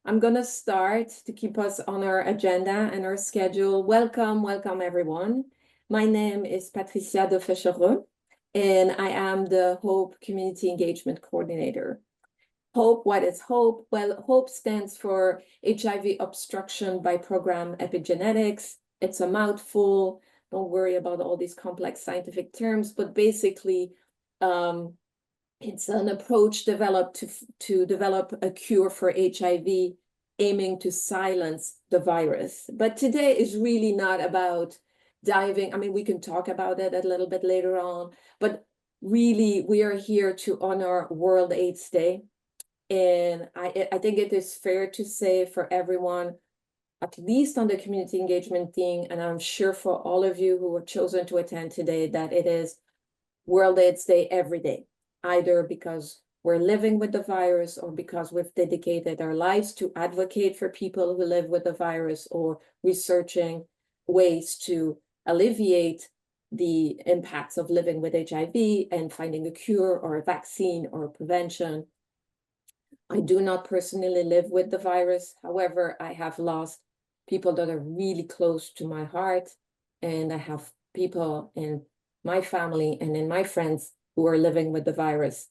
I'm going to start to keep us on our agenda and our schedule. Welcome, welcome everyone. My name is Patricia de Fechereux, and I am the HOPE Community Engagement Coordinator. HOPE, what is HOPE? Well, HOPE stands for HIV Obstruction by Programmed Epigenetics. It's a mouthful. Don't worry about all these complex scientific terms, but basically, it's an approach developed to develop a cure for HIV, aiming to silence the virus. But today is really not about diving. I mean, we can talk about it a little bit later on, but really we are here to honor World AIDS Day. And I think it is fair to say for everyone, at least on the community engagement thing, and I'm sure for all of you who have chosen to attend today, that it is World AIDS Day every day, either because we're living with the virus or because we've dedicated our lives to advocate for people who live with the virus or researching ways to alleviate the impacts of living with HIV and finding a cure or a vaccine or a prevention. I do not personally live with the virus. However, I have lost people that are really close to my heart, and I have people in my family and in my friends who are living with the virus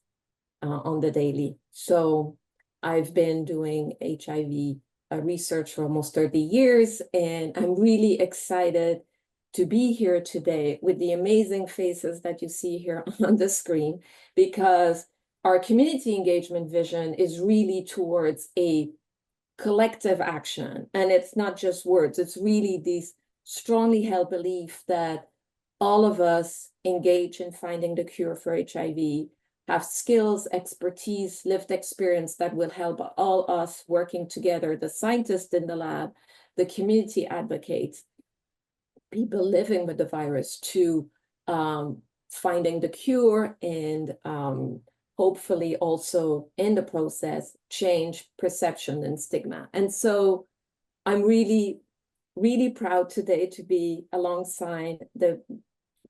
on the daily. So I've been doing HIV research for almost 30 years, and I'm really excited to be here today with the amazing faces that you see here on the screen, because our community engagement vision is really towards a collective action. And it's not just words, it's really this strongly held belief that all of us engage in finding the cure for HIV, have skills, expertise, lived experience that will help all us working together, the scientists in the lab, the community advocates, people living with the virus, to finding the cure and hopefully also in the process change perception and stigma. And so I'm really, really proud today to be alongside the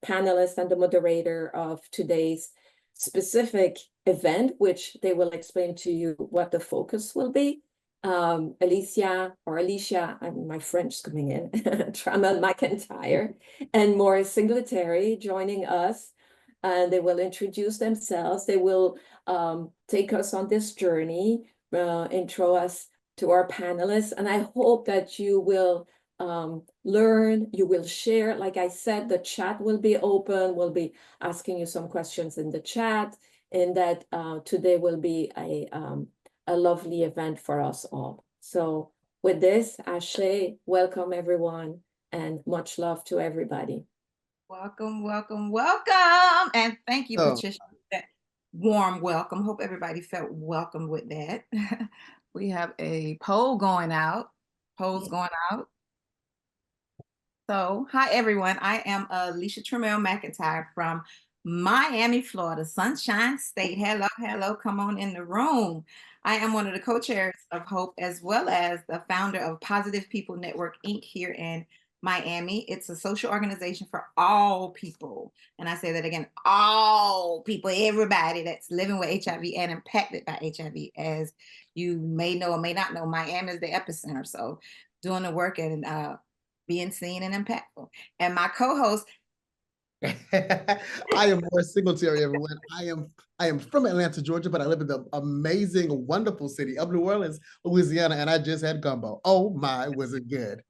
panelist and the moderator of today's specific event, which they will explain to you what the focus will be. Alecia, my French is coming in, Tramel-McIntyre, and Maurice Singletary joining us. And they will introduce themselves. They will take us on this journey, intro us to our panelists. And I hope that you will learn, you will share. Like I said, the chat will be open. We'll be asking you some questions in the chat, and that today will be a lovely event for us all. So with this, Ashley, welcome everyone, and much love to everybody. Welcome, welcome, welcome. And thank you, Patricia, for that warm welcome. Hope everybody felt welcome with that. We have a poll going out. Polls going out. So, hi everyone. I am Alecia Tramel-McIntyre from Miami, Florida, Sunshine State. Hello, hello. Come on in the room. I am one of the co-chairs of HOPE, as well as the founder of Positive People Network, Inc. here in Miami. It's a social organization for all people. And I say that again, all people, everybody that's living with HIV and impacted by HIV. As you may know or may not know, Miami is the epicenter. So doing the work and being seen and impactful. And my co-host, I am Maurice Singletary, everyone. I am from Atlanta, Georgia, but I live in the amazing, wonderful city of New Orleans, Louisiana, and I just had gumbo. Oh my, was it good?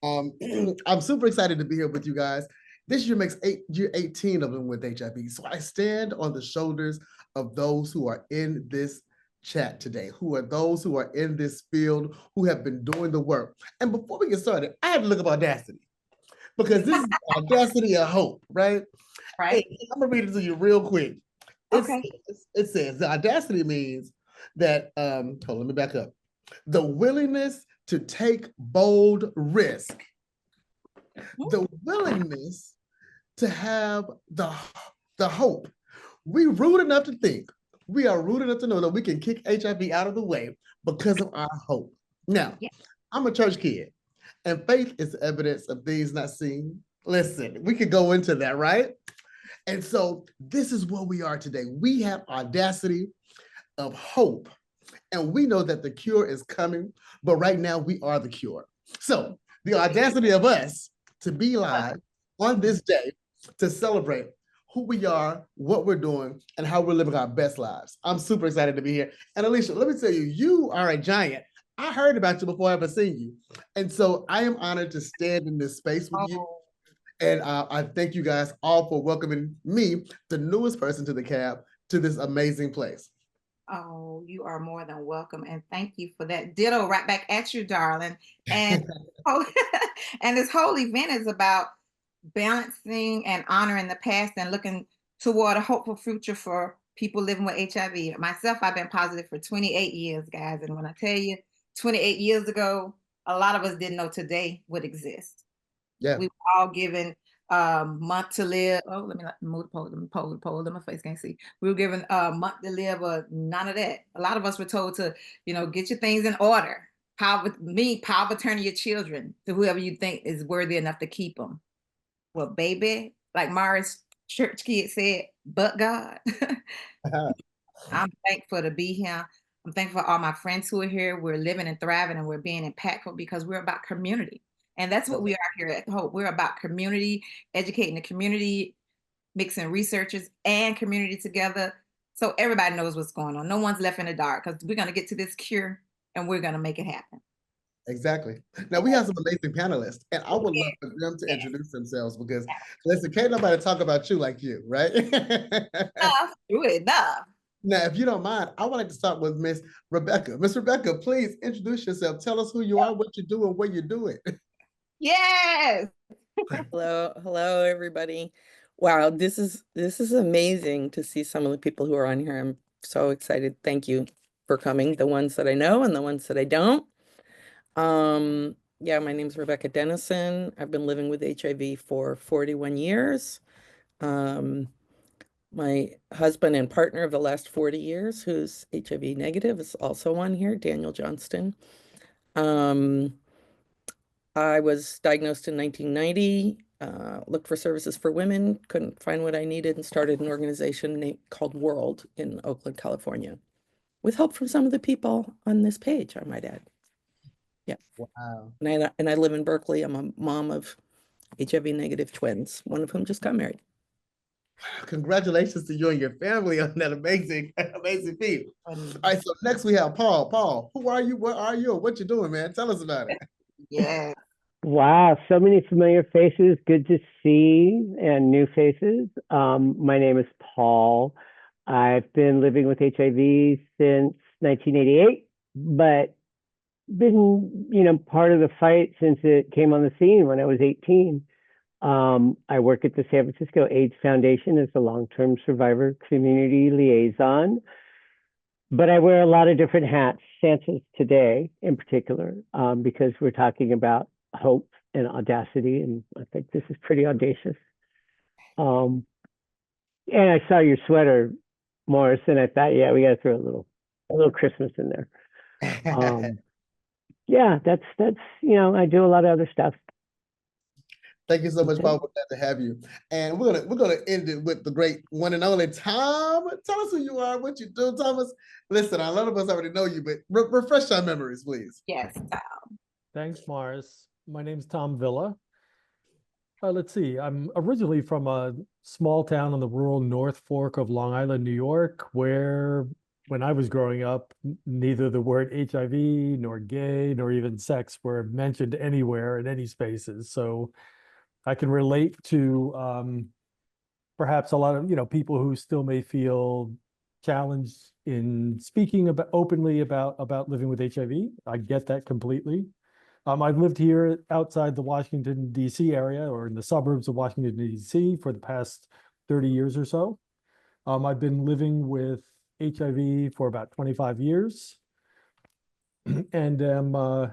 I'm super excited to be here with you guys. This year makes year 18 of them with HIV. So I stand on the shoulders of those who are in this chat today, who are those who are in this field, who have been doing the work. And before we get started, I have to look up Audacity, because this is Audacity of HOPE, right? Right. Hey, I'm gonna read it to you real quick. Okay. It says the Audacity means that, hold on, let me back up. The willingness to take bold risk. The willingness to have the hope. We rude enough to think, we are rude enough to know that we can kick HIV out of the way because of our hope. Now, I'm a church kid, and faith is evidence of things not seen. Listen, we could go into that, right? And so this is where we are today. We have Audacity of HOPE. and we know that the cure is coming, but right now we are the cure. So the audacity of us to be live on this day to celebrate who we are, what we're doing, and how we're living our best lives. I'm super excited to be here. And Alecia, let me tell you, you are a giant. I heard about you before I ever seen you. And so I am honored to stand in this space with you. And I thank you guys all for welcoming me, the newest person to the cab, to this amazing place. Oh, you are more than welcome. And thank you for that. Ditto right back at you, darling. And, and this whole event is about balancing and honoring the past and looking toward a hopeful future for people living with HIV. Myself, I've been positive for 28 years, guys. And when I tell you, 28 years ago, a lot of us didn't know today would exist. Yeah. We were all given month to live. Oh, let me move the pole. My face can't see. We were given a month to live, but none of that. A lot of us were told to, get your things in order. Power of attorney your children to whoever you think is worthy enough to keep them. Well, baby, like Mara's church kid said, but God. I'm thankful to be here. I'm thankful for all my friends who are here. We're living and thriving and we're being impactful because we're about community. And that's what we are here at Hope. We're about community, educating the community, mixing researchers and community together so everybody knows what's going on. No one's left in the dark because we're going to get to this cure and we're going to make it happen. Exactly. Now we have some amazing panelists, and I would love for them to introduce themselves because, listen, can't nobody talk about you like you, right? Enough. Now, if you don't mind, I would like to start with Miss Rebecca. Miss Rebecca, please introduce yourself. Tell us who you are, what you do, and where you do it. Yes. Hello, everybody. Wow, this is amazing to see some of the people who are on here. I'm so excited. Thank you for coming, the ones that I know and the ones that I don't. Yeah, my name's Rebecca Denison. I've been living with HIV for 41 years. My husband and partner of the last 40 years, who's HIV negative, is also on here, Daniel Johnston. I was diagnosed in 1990, looked for services for women, couldn't find what I needed, and started an organization called World in Oakland, California, with help from some of the people on this page, I might add. Yeah. Wow. And I live in Berkeley. I'm a mom of HIV negative twins, one of whom just got married. Congratulations to you and your family on that amazing feat. All right, so next we have Paul. Paul, who are you? Where are you? What you doing, man? Tell us about it. Yeah. Wow, so many familiar faces. Good to see, and new faces. My name is Paul. I've been living with HIV since 1988, but been, part of the fight since it came on the scene when I was 18. I work at the San Francisco AIDS Foundation as a long-term survivor community liaison, but I wear a lot of different hats, Santa's today in particular, because we're talking about hope and audacity, and I think this is pretty audacious. And I saw your sweater, Morris, and I thought, yeah, we got to throw a little Christmas in there. Yeah, that's I do a lot of other stuff. Thank you so much, Paul. We're glad to have you. And we're gonna end it with the great one and only Tom. Tell us who you are, what you do, Thomas. Listen, a lot of us already know you, but refresh our memories, please. Yes. Thanks, Morris. My name's Tom Villa. Let's see. I'm originally from a small town on the rural North Fork of Long Island, New York, where when I was growing up, neither the word HIV nor gay nor even sex were mentioned anywhere in any spaces. So I can relate to perhaps a lot of people who still may feel challenged in speaking openly about living with HIV. I get that completely. I've lived here outside the Washington, D.C. area, or in the suburbs of Washington, D.C. for the past 30 years or so. I've been living with HIV for about 25 years and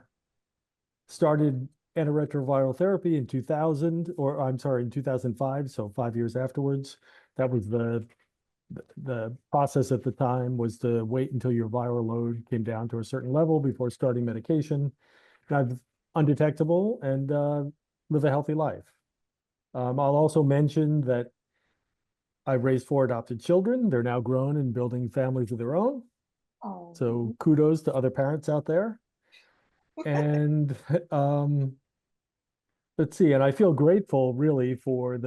started antiretroviral therapy in 2000, or I'm sorry, in 2005, so 5 years afterwards. That was the process at the time, was to wait until your viral load came down to a certain level before starting medication. I'm undetectable and live a healthy life. I'll also mention that I raised 4 adopted children. They're now grown and building families of their own. So kudos to other parents out there. And let's see, and I feel grateful really for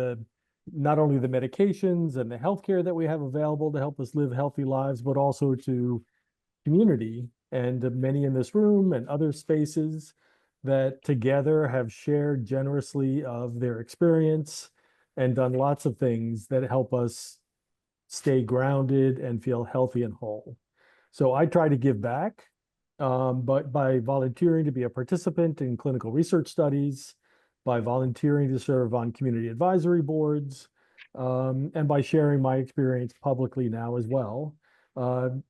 not only the medications and the healthcare that we have available to help us live healthy lives, but also to community and to many in this room and other spaces that together have shared generously of their experience and done lots of things that help us stay grounded and feel healthy and whole. So I try to give back, but by volunteering to be a participant in clinical research studies, by volunteering to serve on community advisory boards, and by sharing my experience publicly now as well,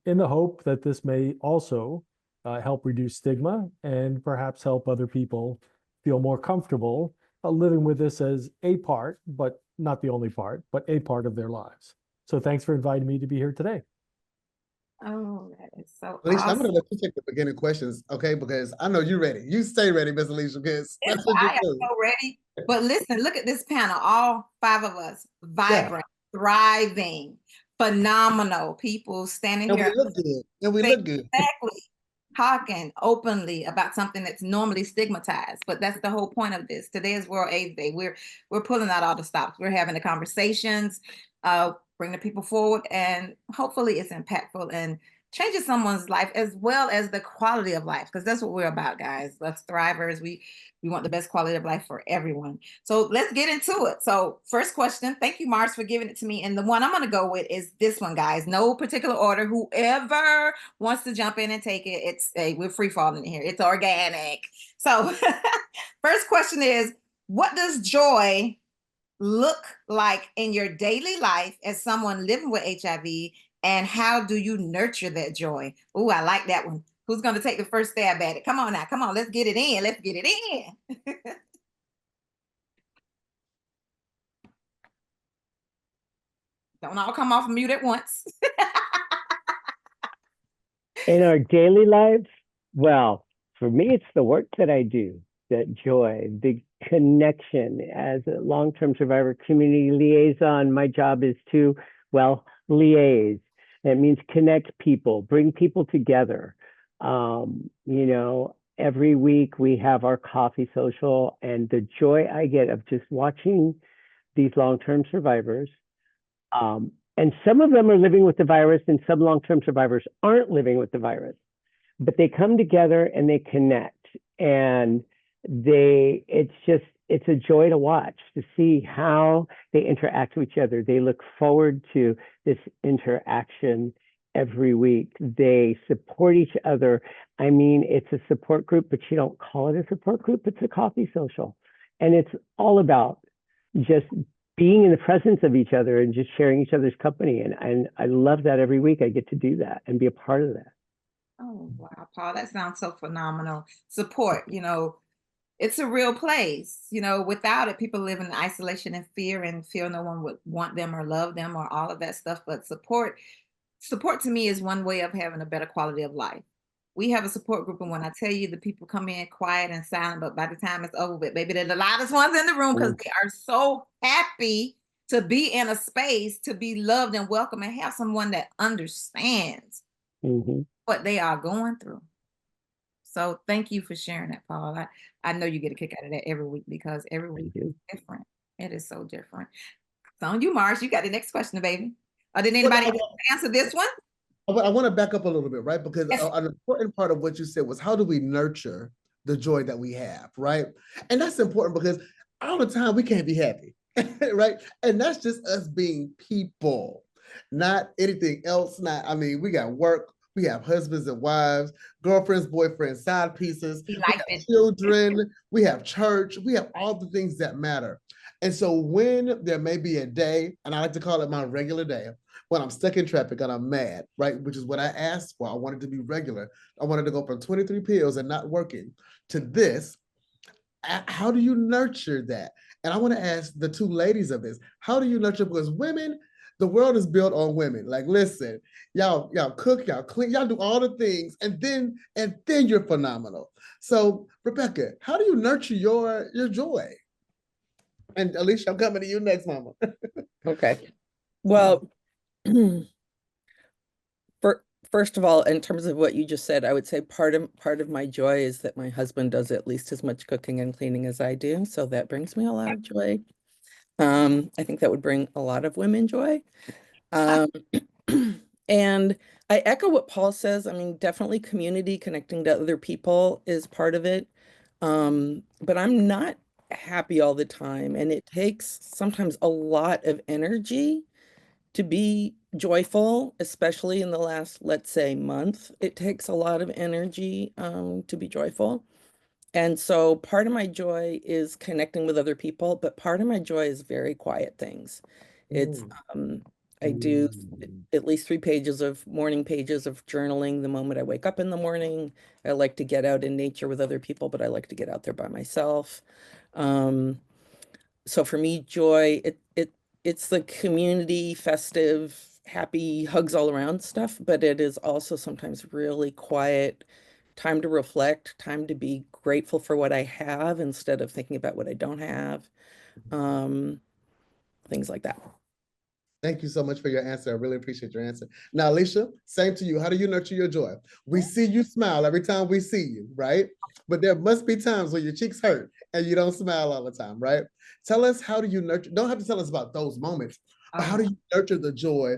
in the hope that this may also help reduce stigma and perhaps help other people feel more comfortable living with this as a part, but not the only part, but a part of their lives. So thanks for inviting me to be here today. Oh, that is so Alecia, I'm awesome. gonna let you take the beginning questions, okay? Because I know you're ready. You stay ready, Miss Alecia, because that's what you I am do. so ready. But listen, look at this panel. All 5 of us, vibrant, thriving, phenomenal people standing And here. we look good. And we look good. Exactly. Talking openly about something that's normally stigmatized, but that's the whole point of this. Today is World AIDS Day. We're pulling out all the stops. We're having the conversations, bring the people forward, and hopefully it's impactful and changes someone's life as well as the quality of life, because that's what we're about, guys. Let's thrivers. We want the best quality of life for everyone. So let's get into it. So first question, thank you, Mars, for giving it to me. And the one I'm going to go with is this one, guys. No particular order. Whoever wants to jump in and take it, we're free falling here. It's organic. So first question is, what does joy look like in your daily life as someone living with HIV, and how do you nurture that joy? Oh, I like that one. Who's going to take the first stab at it? Come on now. Come on. Let's get it in. Let's get it in. Don't all come off mute at once. In our daily lives, well, for me, it's the work that I do, that joy, the connection. As a long-term survivor community liaison, my job is to, well, liaise. That means connect people, bring people together. You know, every week we have our coffee social, and the joy I get of just watching these long-term survivors. And some of them are living with the virus, and some long-term survivors aren't living with the virus, but they come together and they connect, and it's a joy to watch, to see how they interact with each other. They look forward to this interaction every week. They support each other. I mean, it's a support group, but you don't call it a support group. It's a coffee social. And it's all about just being in the presence of each other and just sharing each other's company. And I love that every week I get to do that and be a part of that. Oh, wow, Paul, that sounds so phenomenal. Support, it's a real place. Without it, people live in isolation and fear and feel no one would want them or love them or all of that stuff. But support to me is one way of having a better quality of life. We have a support group, and when I tell you, the people come in quiet and silent, but by the time it's over with, baby, they're the loudest ones in the room because they are so happy to be in a space, to be loved and welcome, and have someone that understands what they are going through. So thank you for sharing that, Paul. I know you get a kick out of that every week, because every week is different. It is so different. So on you, Mars, you got the next question, baby. Or did anybody answer this one? I want to back up a little bit, right? Because an important part of what you said was, how do we nurture the joy that we have, right? And that's important because all the time we can't be happy, right? And that's just us being people, not anything else. We got work, we have husbands and wives, girlfriends, boyfriends, side pieces, we have children, we have church, we have all the things that matter. And so when there may be a day, and I like to call it my regular day, when I'm stuck in traffic and I'm mad, right? Which is what I asked for. I wanted to be regular. I wanted to go from 23 pills and not working to this. How do you nurture that? And I want to ask the two ladies of this, how do you nurture? Because women, the world is built on women. Like, listen, y'all cook, y'all clean, y'all do all the things, and then you're phenomenal. So, Rebecca, how do you nurture your joy? And Alecia, I'm coming to you next, Mama. first of all, in terms of what you just said, I would say part of my joy is that my husband does at least as much cooking and cleaning as I do. So that brings me a lot of joy. I think that would bring a lot of women joy. And I echo what Paul says. I mean, definitely community, connecting to other people is part of it. But I'm not happy all the time. And it takes sometimes a lot of energy to be joyful, especially in the last, let's say, month. It takes a lot of energy to be joyful. And so part of my joy is connecting with other people, but part of my joy is very quiet things. It's I do at least 3 morning pages of journaling the moment I wake up in the morning. I like to get out in nature with other people, but I like to get out there by myself. So for me, joy, it's the community, festive, happy, hugs all around stuff, but it is also sometimes really quiet, time to reflect, time to be grateful for what I have instead of thinking about what I don't have. Things like that. Thank you so much for your answer. I really appreciate your answer. Now, Alecia, same to you. How do you nurture your joy? We see you smile every time we see you, right? But there must be times when your cheeks hurt and you don't smile all the time, right? Tell us, how do you nurture? Don't have to tell us about those moments, but how do you nurture the joy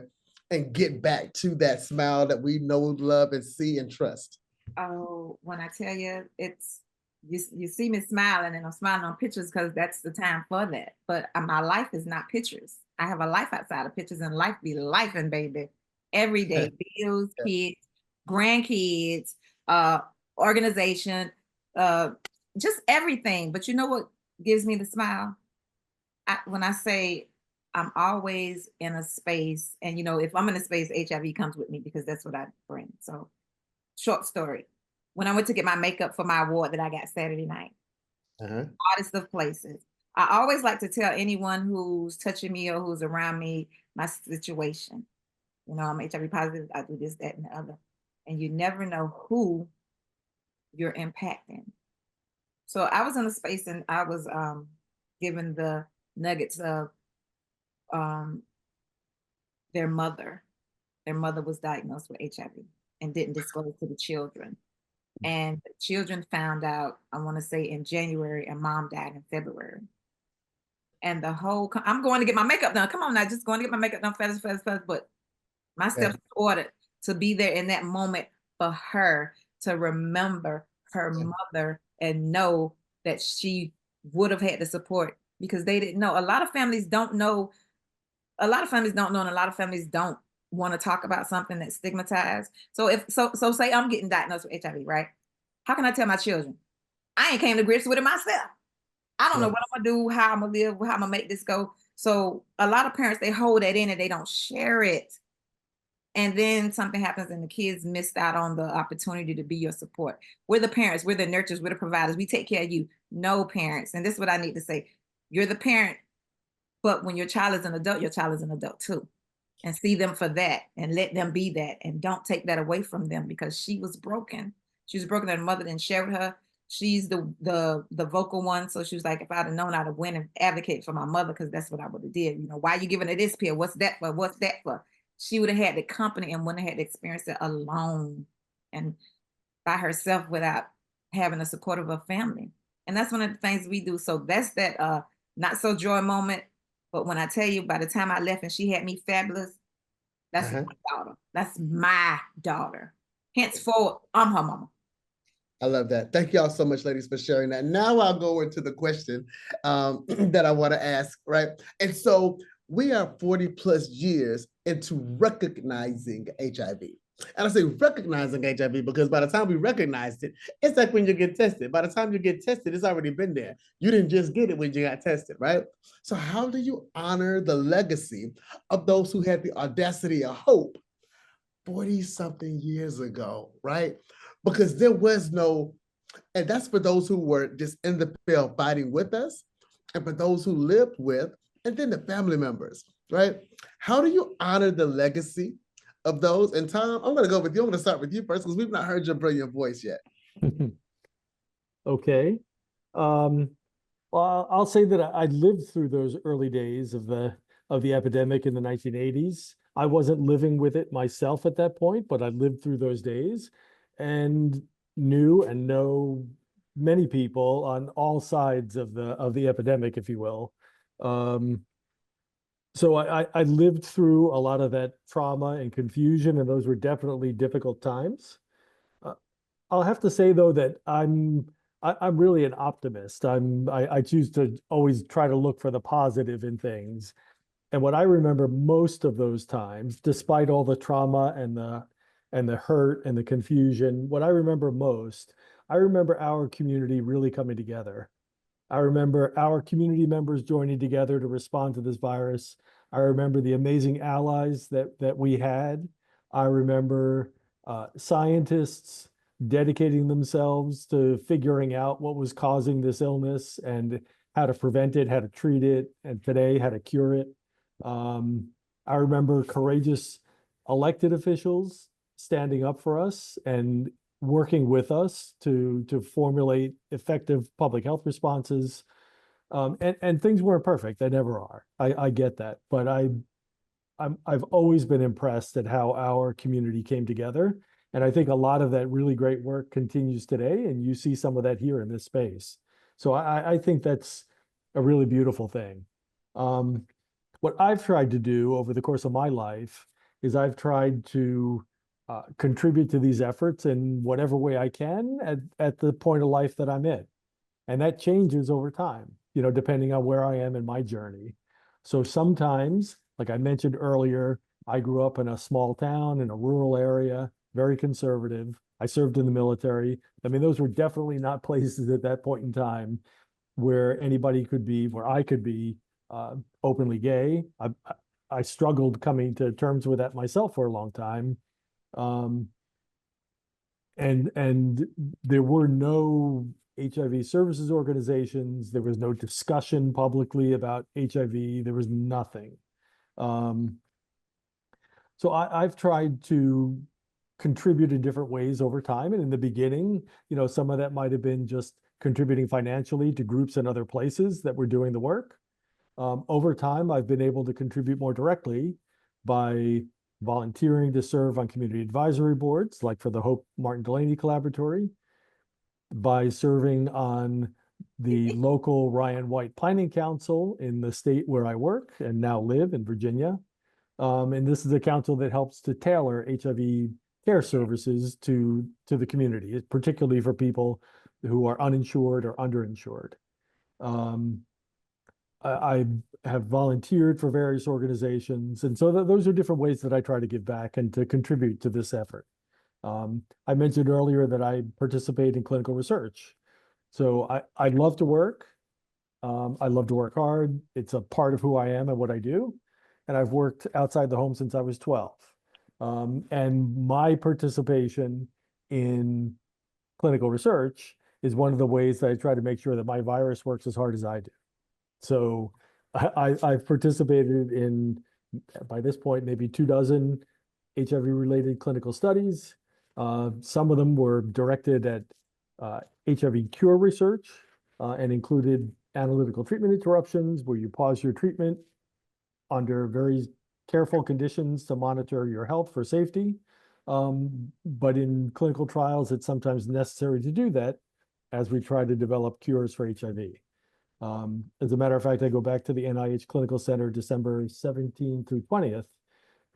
and get back to that smile that we know, love, and see and trust? Oh, when I tell you, it's you see me smiling, and I'm smiling on pictures because that's the time for that. But my life is not pictures. I have a life outside of pictures, and life be lifing, baby. Every day, bills, kids, grandkids, organization, just everything. But you know what gives me the smile? When I say I'm always in a space, and if I'm in a space, HIV comes with me because that's what I bring. So, short story. When I went to get my makeup for my award that I got Saturday night, oddest of places. I always like to tell anyone who's touching me or who's around me my situation. I'm HIV positive, I do this, that, and the other. And you never know who you're impacting. So I was in a space and I was given the nuggets of their mother. Their mother was diagnosed with HIV and didn't disclose to the children. And the children found out, I want to say in January, and mom died in February. And I'm going to get my makeup done. Come on now, just going to get my makeup done, fast. But my steps ordered to be there in that moment for her to remember her mother and know that she would have had the support, because they didn't know. A lot of families don't know, and a lot of families don't want to talk about something that's stigmatized. So say I'm getting diagnosed with HIV, right? How can I tell my children? I ain't came to grips with it myself. I don't know what I'm gonna do, how I'm gonna live, how I'm gonna make this go. So a lot of parents, they hold that in and they don't share it. And then something happens and the kids missed out on the opportunity to be your support. We're the parents, we're the nurturers, we're the providers. We take care of you. No, parents, and this is what I need to say. You're the parent, but when your child is an adult, your child is an adult too. And see them for that and let them be that. And don't take that away from them, because she was broken. She was broken. Her mother didn't share with her. She's the vocal one. So she was like, if I'd have known, I'd have went and advocated for my mother, because that's what I would have did. Why are you giving her this pill? What's that for? What's that for? She would have had the company and wouldn't have had to experience it alone and by herself without having the support of a family. And that's one of the things we do. So that's that not so joy moment. But when I tell you, by the time I left and she had me fabulous, that's my daughter. That's my daughter. Henceforward, I'm her mama. I love that. Thank y'all so much, ladies, for sharing that. Now I'll go into the question that I want to ask, right? And so we are 40 plus years into recognizing HIV. And I say recognizing HIV because by the time we recognized it, it's like when you get tested. By the time you get tested, it's already been there. You didn't just get it when you got tested, right? So how do you honor the legacy of those who had the audacity of hope 40-something years ago, right? Because there was no, and that's for those who were just in the field fighting with us, and for those who lived with, and then the family members, right? How do you honor the legacy of those? And Tom, I'm gonna go with you. I'm gonna start with you first because we've not heard your brilliant voice yet. Okay. Well, I'll say that I lived through those early days of the epidemic in the 1980s. I wasn't living with it myself at that point, but I lived through those days and knew and know many people on all sides of the epidemic, if you will. So I lived through a lot of that trauma and confusion, and those were definitely difficult times. I'll have to say though that I'm really an optimist. I choose to always try to look for the positive in things. And what I remember most of those times, despite all the trauma and the hurt and the confusion, what I remember most, I remember our community really coming together. I remember our community members joining together to respond to this virus. I remember the amazing allies that we had. I remember scientists dedicating themselves to figuring out what was causing this illness and how to prevent it, how to treat it, and today, how to cure it. I remember courageous elected officials standing up for us and working with us to formulate effective public health responses. And things weren't perfect. They never are. I get that. But I've always been impressed at how our community came together. And I think a lot of that really great work continues today. And you see some of that here in this space. So I think that's a really beautiful thing. What I've tried to do over the course of my life is I've tried to contribute to these efforts in whatever way I can at the point of life that I'm in. And that changes over time, depending on where I am in my journey. So sometimes, like I mentioned earlier, I grew up in a small town in a rural area, very conservative. I served in the military. I mean, those were definitely not places at that point in time where anybody could be, where I could be openly gay. I struggled coming to terms with that myself for a long time. And there were no HIV services organizations. There was no discussion publicly about HIV. There was nothing. So I've tried to contribute in different ways over time. And in the beginning, some of that might have been just contributing financially to groups in other places that were doing the work. Over time, I've been able to contribute more directly by volunteering to serve on community advisory boards, like for the HOPE Martin Delaney Collaboratory, by serving on the local Ryan White Planning Council in the state where I work and now live in Virginia. And this is a council that helps to tailor HIV care services to the community, particularly for people who are uninsured or underinsured. I have volunteered for various organizations. And so those are different ways that I try to give back and to contribute to this effort. I mentioned earlier that I participate in clinical research. So I love to work. I love to work hard. It's a part of who I am and what I do. And I've worked outside the home since I was 12. And my participation in clinical research is one of the ways that I try to make sure that my virus works as hard as I do. So I've participated in, by this point, maybe 24 HIV-related clinical studies. Some of them were directed at HIV cure research and included analytical treatment interruptions, where you pause your treatment under very careful conditions to monitor your health for safety. But in clinical trials, it's sometimes necessary to do that as we try to develop cures for HIV. As a matter of fact, I go back to the NIH Clinical Center December 17th through 20th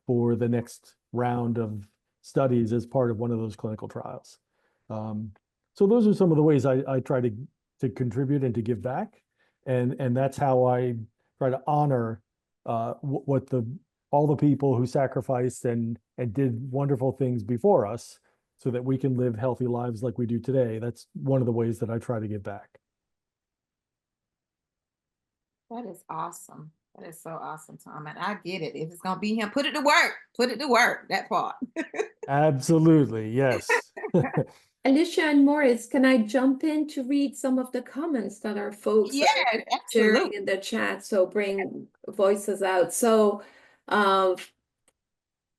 for the next round of studies as part of one of those clinical trials. So those are some of the ways I try to contribute and to give back. And that's how I try to honor what all the people who sacrificed and did wonderful things before us so that we can live healthy lives like we do today. That's one of the ways that I try to give back. That is awesome. That is so awesome, Tom. And I get it. If it's going to be him, put it to work. Put it to work, that part. Absolutely, yes. Alecia and Morris, can I jump in to read some of the comments that our folks Yeah, are sharing absolutely. in the chat? So bring voices out. So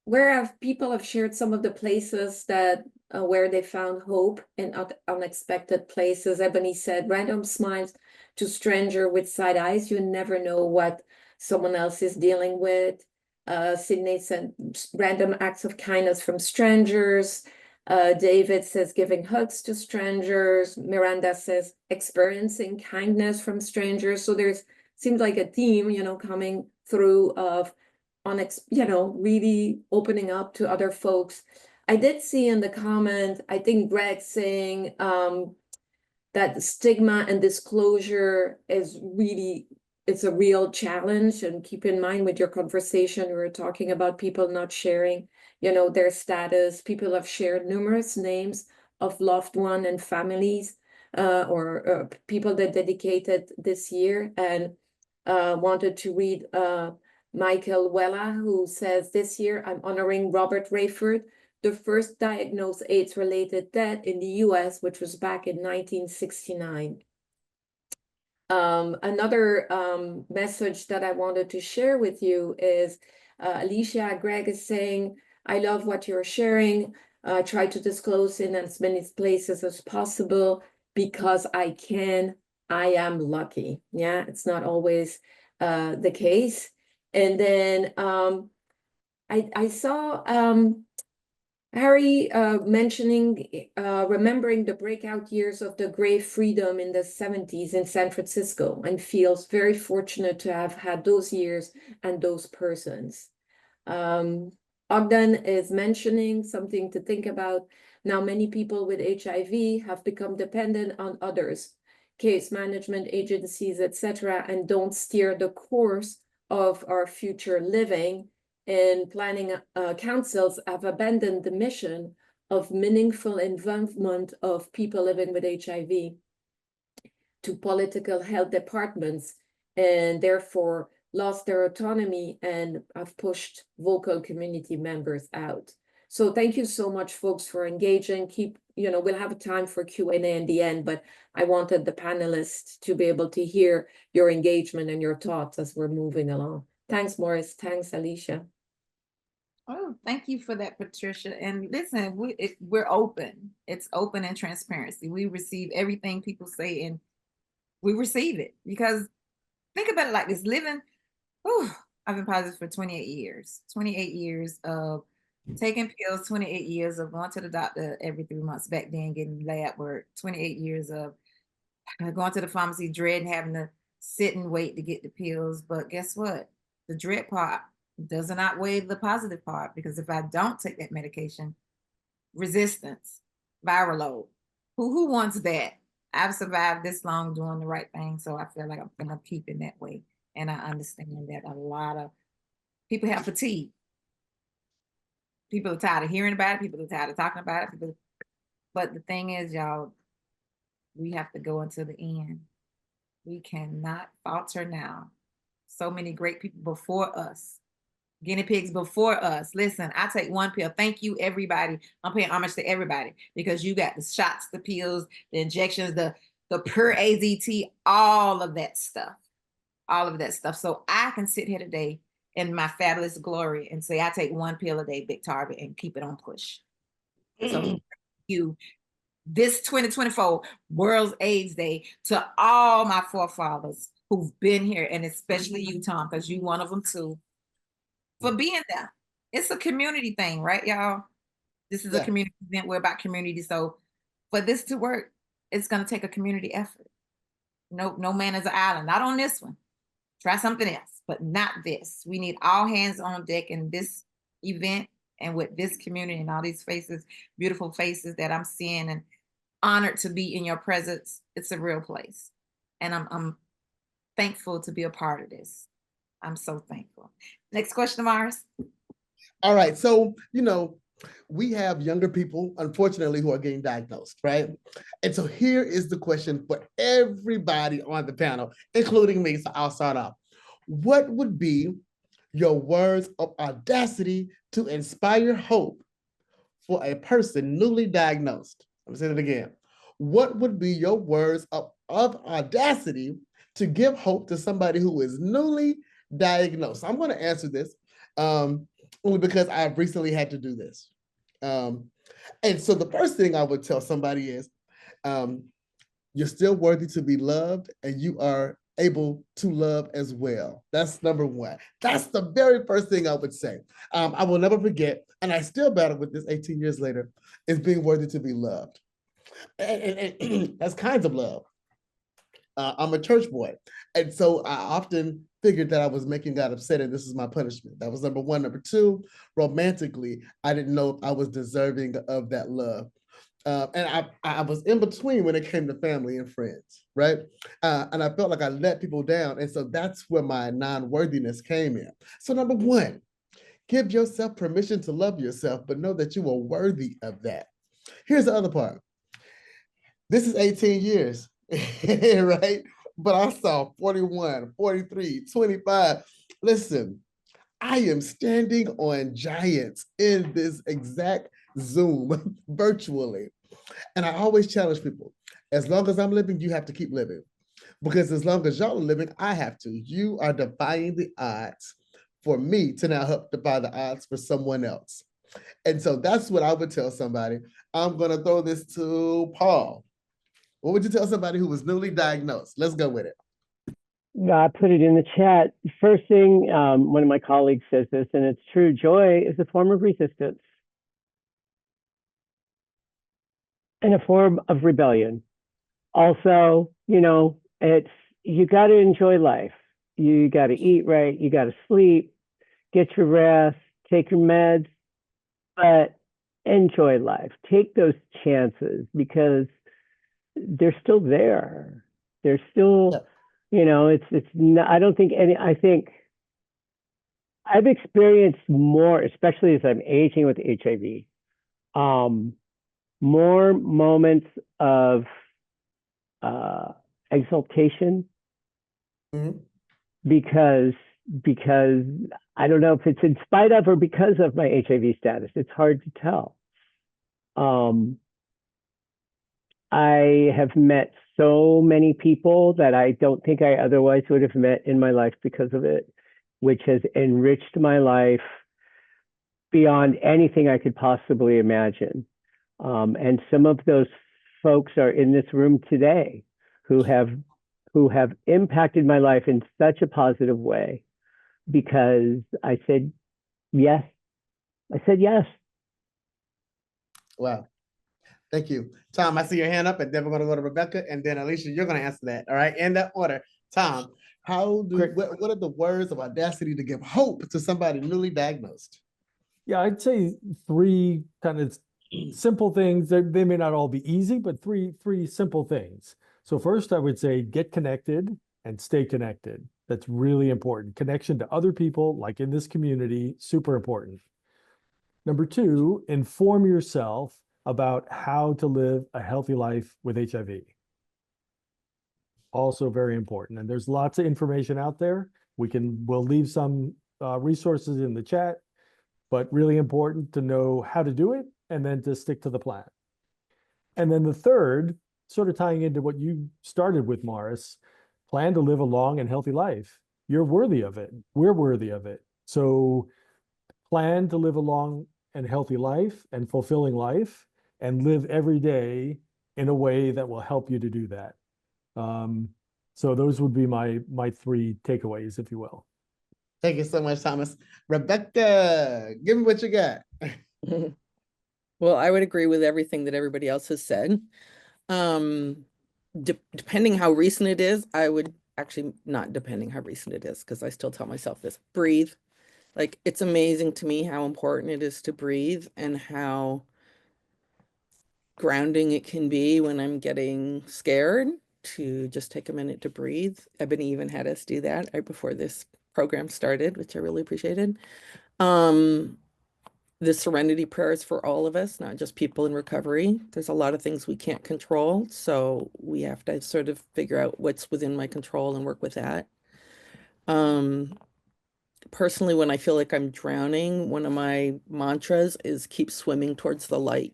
where people have shared some of the places that where they found hope in unexpected places. Ebony said, random smiles to stranger with side eyes. You never know what someone else is dealing with. Sydney said random acts of kindness from strangers. David says giving hugs to strangers. Miranda says experiencing kindness from strangers. So there's seems like a theme, coming through of really opening up to other folks. I did see in the comment, I think Greg saying that stigma and disclosure it's a real challenge. And keep in mind with your conversation, we were talking about people not sharing, their status. People have shared numerous names of loved ones and families or people that dedicated this year, and wanted to read Michael Wella, who says, this year I'm honoring Robert Rayford, the first diagnosed AIDS-related death in the US, which was back in 1969. Another message that I wanted to share with you is Alecia, Greg is saying, I love what you're sharing. Try to disclose in as many places as possible because I am lucky. Yeah, it's not always the case. And then I saw Harry mentioning, remembering the breakout years of the Grey Freedom in the 70s in San Francisco, and feels very fortunate to have had those years and those persons. Ogden is mentioning something to think about. Now, many people with HIV have become dependent on others, case management agencies, etc., and don't steer the course of our future living. And planning councils have abandoned the mission of meaningful involvement of people living with HIV to political health departments, and therefore lost their autonomy and have pushed vocal community members out. So thank you so much, folks, for engaging. We'll have a time for Q&A in the end, but I wanted the panelists to be able to hear your engagement and your thoughts as we're moving along. Thanks, Morris. Thanks, Alecia. Oh, thank you for that, Patricia. And listen, we're open. It's open and transparency. We receive everything people say, and we receive it because think about it like this: I've been positive for 28 years. 28 years of taking pills. 28 years of going to the doctor every 3 months back then, getting lab work. 28 years of going to the pharmacy, dreading having to sit and wait to get the pills. But guess what? The dread part doesn't outweigh the positive part, because if I don't take that medication, resistance, viral load, who wants that? I've survived this long doing the right thing, so I feel like I'm gonna keep it that way. And I understand that a lot of people have fatigue. People are tired of hearing about it. People are tired of talking about it. But the thing is, y'all, we have to go until the end. We cannot falter now. So many great people before us, guinea pigs before us. Listen, I take one pill. Thank you, everybody. I'm paying homage to everybody because you got the shots, the pills, the injections, the pure AZT, all of that stuff. All of that stuff. So I can sit here today in my fabulous glory and say I take one pill a day, Big Target, and keep it on push. So you, this 2024 World AIDS Day, to all my forefathers who've been here, and especially you, Tom, because you one of them too, for being there. It's a community thing, right, y'all? This is a community event. We're about community. So for this to work, it's going to take a community effort. No man is an island. Not on this one. Try something else, but not this. We need all hands on deck in this event and with this community and all these faces, beautiful faces that I'm seeing, and honored to be in your presence. It's a real place. And I'm thankful to be a part of this. I'm so thankful. Next question, Mars. All right. So, we have younger people, unfortunately, who are getting diagnosed, right? And so here is the question for everybody on the panel, including me. So I'll start off. What would be your words of audacity to inspire hope for a person newly diagnosed? I'm saying it again. What would be your words of audacity to give hope to somebody who is newly diagnosed? I'm going to answer this only because I've recently had to do this. And so the first thing I would tell somebody is, you're still worthy to be loved, and you are able to love as well. That's number one. That's the very first thing I would say. I will never forget, and I still battle with this 18 years later, is being worthy to be loved. And that's kinds of love. I'm a church boy. And so I often figured that I was making God upset and this is my punishment. That was number one. Number two, romantically, I didn't know if I was deserving of that love. And I was in between when it came to family and friends, right? And I felt like I let people down. And so that's where my non-worthiness came in. So number one, give yourself permission to love yourself, but know that you are worthy of that. Here's the other part. This is 18 years, right? But I saw 41, 43, 25. Listen, I am standing on giants in this exact Zoom virtually. And I always challenge people, as long as I'm living, you have to keep living. Because as long as y'all are living, I have to. You are defying the odds for me to now help defy the odds for someone else. And so that's what I would tell somebody. I'm going to throw this to Paul. What would you tell somebody who was newly diagnosed? Let's go with it. I put it in the chat. First thing, one of my colleagues says this, and it's true, joy is a form of resistance and a form of rebellion. Also, you know, you got to enjoy life. You got to eat right, you got to sleep, get your rest, take your meds, but enjoy life. Take those chances because they're still there. They're still, you know, it's not, I don't think I think I've experienced more, especially as I'm aging with HIV, more moments of exaltation because I don't know if it's in spite of or because of my HIV status. It's hard to tell. I have met so many people that I don't think I otherwise would have met in my life because of it, which has enriched my life beyond anything I could possibly imagine. And some of those folks are in this room today who have impacted my life in such a positive way because I said yes. I said yes. Wow. Thank you. Tom, I see your hand up, and then we're going to go to Rebecca, and then Alecia, you're going to answer that. All right, in that order. Tom, what are the words of Audacity to give hope to somebody newly diagnosed? Yeah, I'd say three kind of simple things. They may not all be easy, but three simple things. So first, I would say get connected and stay connected. That's really important. Connection to other people, like in this community, super important. Number two, inform yourself about how to live a healthy life with HIV. Also very important. And there's lots of information out there. We'll leave some resources in the chat, but really important to know how to do it and then to stick to the plan. And then the third, sort of tying into what you started with, Morris, plan to live a long and healthy life. You're worthy of it. We're worthy of it. So plan to live a long and healthy life and fulfilling life and live every day in a way that will help you to do that. So those would be my three takeaways, if you will. Thank you so much, Thomas. Rebecca, give me what you got. Well, I would agree with everything that everybody else has said. Depending how recent it is, I would actually not depending how recent it is, because I still tell myself this, breathe. Like, it's amazing to me how important it is to breathe and how grounding it can be when I'm getting scared to just take a minute to breathe. Ebony even had us do that right before this program started, which I really appreciated. The serenity prayers for all of us, not just people in recovery. There's a lot of things we can't control, so we have to sort of figure out what's within my control and work with that. Personally, when I feel like I'm drowning, one of my mantras is keep swimming towards the light.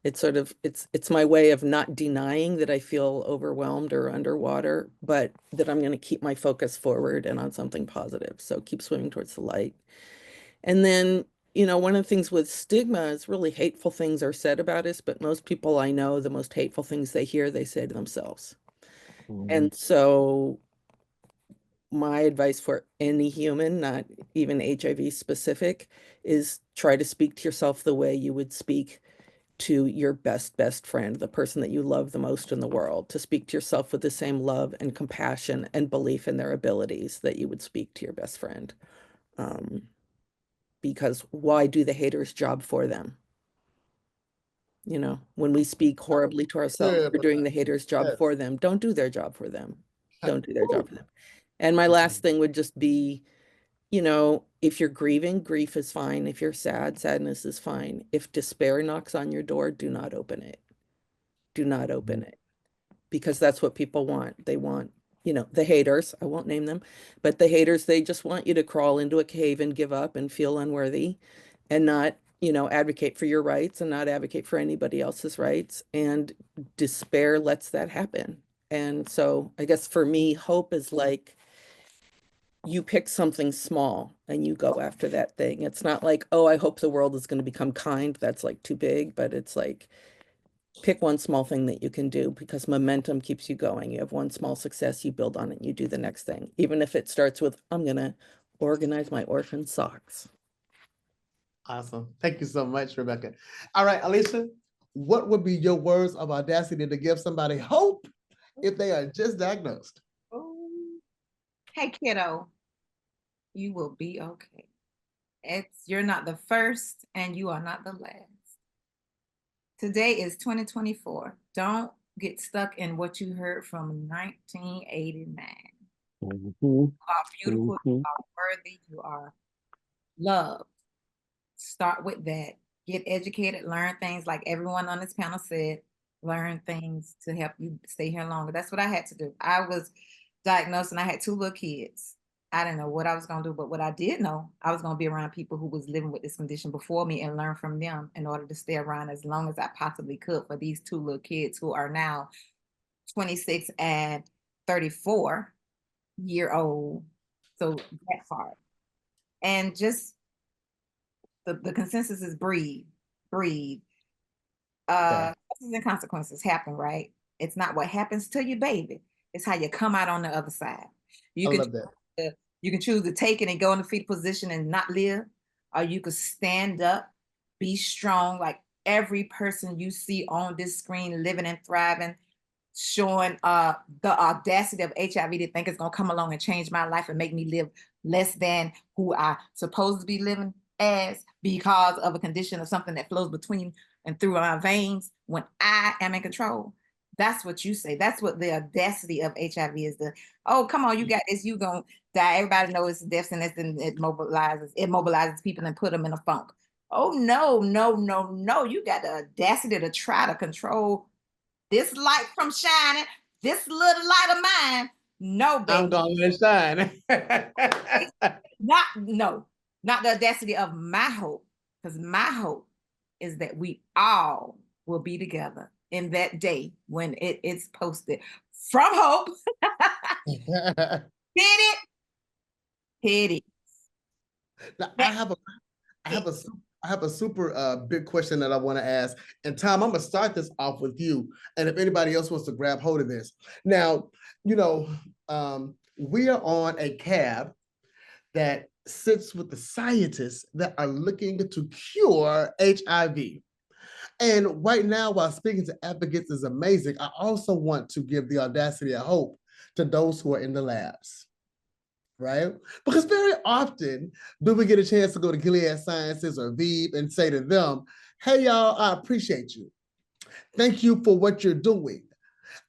It's sort of, it's my way of not denying that I feel overwhelmed or underwater, but that I'm going to keep my focus forward and on something positive. So keep swimming towards the light. And then, you know, one of the things with stigma is really hateful things are said about us, but most people I know, the most hateful things they hear, they say to themselves. And so my advice for any human, not even HIV specific, is try to speak to yourself the way you would speak to your best friend, the person that you love the most in the world, to speak to yourself with the same love and compassion and belief in their abilities that you would speak to your best friend. Because why do the haters' job for them? You know, when we speak horribly to ourselves, we're doing the haters' job for them. Don't do their job for them. Don't do their job for them. And my last thing would just be, you know, if you're grieving, grief is fine. If you're sad, sadness is fine. If despair knocks on your door, do not open it. Do not open it. Because that's what people want. They want, you know, the haters, I won't name them, but the haters, they just want you to crawl into a cave and give up and feel unworthy and not, you know, advocate for your rights and not advocate for anybody else's rights. And despair lets that happen. And so I guess for me, hope is like, you pick something small and you go after that thing. It's not like, oh, I hope the world is going to become kind. That's like too big, but it's like, pick one small thing that you can do, because momentum keeps you going. You have one small success, you build on it, you do the next thing. Even if it starts with, I'm going to organize my orphan socks. Awesome. Thank you so much, Rebecca. All right, Alecia, what would be your words of audacity to give somebody hope if they are just diagnosed? Oh. Hey, kiddo, you will be okay. You're not the first and you are not the last. Today is 2024. Don't get stuck in what you heard from 1989. You are beautiful, you are worthy, you are loved. Start with that. Get educated, learn things like everyone on this panel said, learn things to help you stay here longer. That's what I had to do. I was diagnosed and I had 2 little kids. I didn't know what I was going to do, but what I did know, I was going to be around people who was living with this condition before me and learn from them in order to stay around as long as I possibly could for these 2 little kids who are now 26 and 34-year-old. So that part. And just the consensus is breathe. Causes and consequences happen, right? It's not what happens to you, baby. It's how you come out on the other side. You can choose to take it and go in the fetal position and not live, or you could stand up, be strong, like every person you see on this screen living and thriving, showing the audacity of HIV to think it's gonna come along and change my life and make me live less than who I supposed to be living as because of a condition or something that flows between and through our veins when I am in control. That's what you say. That's what the audacity of HIV is. Oh, come on, you got this, you gonna die. Everybody knows it's death sentence and it mobilizes people and put them in a funk. Oh, no. You got the audacity to try to control this light from shining, this little light of mine. No, baby. I'm gonna let it shine. Not the audacity of my hope, because my hope is that we all will be together in that day when it's posted from hope. Hit it. Now, I have a super big question that I want to ask. And Tom, I'm gonna start this off with you. And if anybody else wants to grab hold of this. Now, you know, we are on a cab that sits with the scientists that are looking to cure HIV. And right now, while speaking to advocates is amazing, I also want to give the audacity of hope to those who are in the labs, right? Because very often do we get a chance to go to Gilead Sciences or ViiV and say to them, hey, y'all, I appreciate you. Thank you for what you're doing.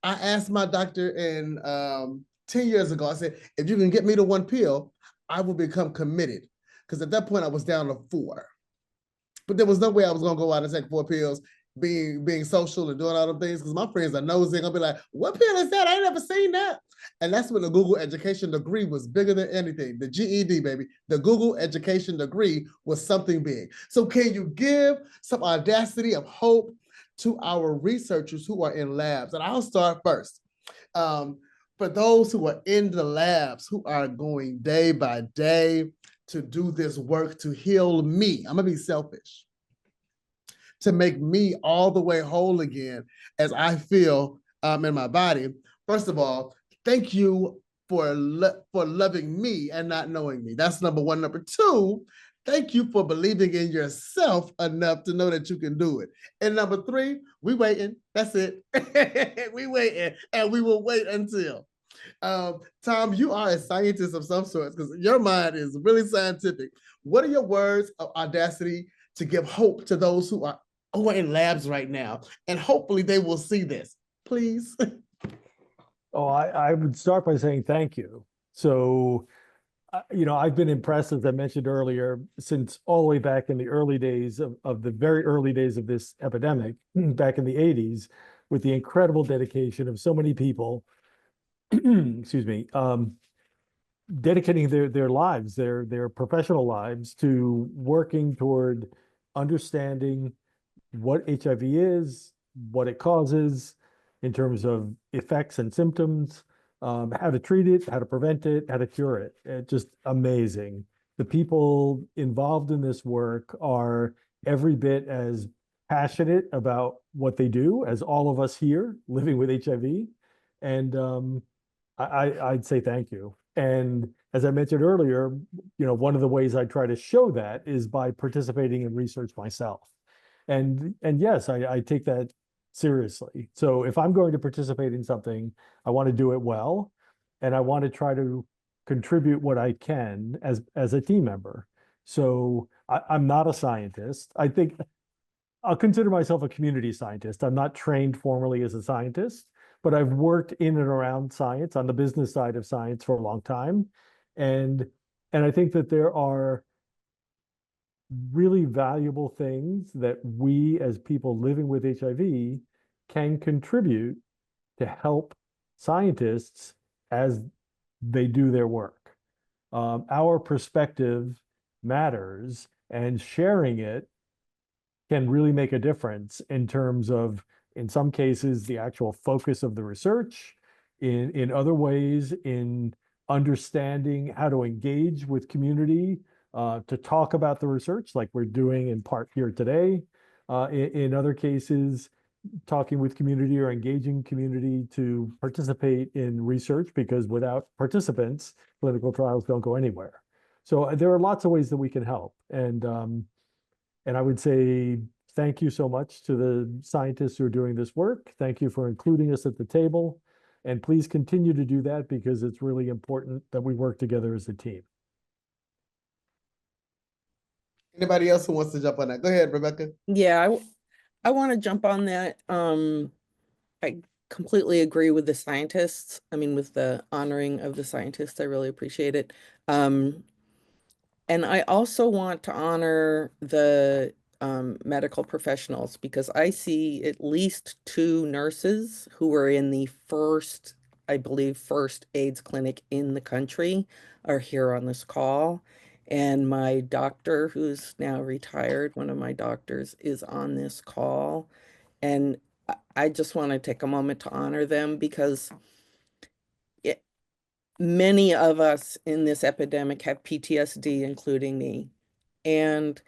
I asked my doctor 10 years ago, I said, if you can get me to 1 pill, I will become committed. Because at that point I was down to 4. But there was no way I was gonna go out and take 4 pills, being social and doing all them things, because my friends are nosy. I'll be like, what pill is that? I ain't never seen that. And that's when the Google education degree was bigger than anything. The GED, baby. The Google education degree was something big. So can you give some audacity of hope to our researchers who are in labs? And I'll start first. For those who are in the labs, who are going day by day to do this work to heal me, I'm gonna be selfish, to make me all the way whole again as I feel in my body. First of all, thank you for loving me and not knowing me. That's number one. Number two, thank you for believing in yourself enough to know that you can do it. And number three, we waiting. That's it. We waiting, and we will wait until. Tom, you are a scientist of some sorts because your mind is really scientific. What are your words of audacity to give hope to those who are in labs right now? And hopefully they will see this. Please. Oh, I would start by saying thank you. So, I've been impressed, as I mentioned earlier, since all the way back in the early days of the very early days of this epidemic, back in the 80s, with the incredible dedication of so many people, excuse me, dedicating their lives, their professional lives to working toward understanding what HIV is, what it causes in terms of effects and symptoms, how to treat it, how to prevent it, how to cure it. It's just amazing. The people involved in this work are every bit as passionate about what they do as all of us here living with HIV. And I'd say thank you. And as I mentioned earlier, one of the ways I try to show that is by participating in research myself. And yes, I take that seriously. So if I'm going to participate in something, I want to do it well, and I want to try to contribute what I can as a team member. So I'm not a scientist. I think I'll consider myself a community scientist. I'm not trained formally as a scientist, but I've worked in and around science on the business side of science for a long time. And I think that there are really valuable things that we as people living with HIV can contribute to help scientists as they do their work. Our perspective matters, and sharing it can really make a difference in terms of, in some cases, the actual focus of the research, in other ways, in understanding how to engage with community, to talk about the research like we're doing in part here today. In other cases, talking with community or engaging community to participate in research, because without participants, clinical trials don't go anywhere. So there are lots of ways that we can help. And I would say thank you so much to the scientists who are doing this work. Thank you for including us at the table. And please continue to do that, because it's really important that we work together as a team. Anybody else who wants to jump on that? Go ahead, Rebecca. Yeah, I want to jump on that. I completely agree with the scientists. I mean, with the honoring of the scientists, I really appreciate it. And I also want to honor the medical professionals, because I see at least 2 nurses who were in the first AIDS clinic in the country are here on this call. And my doctor, who's now retired, one of my doctors, is on this call. And I just want to take a moment to honor them, because many of us in this epidemic have PTSD, including me. And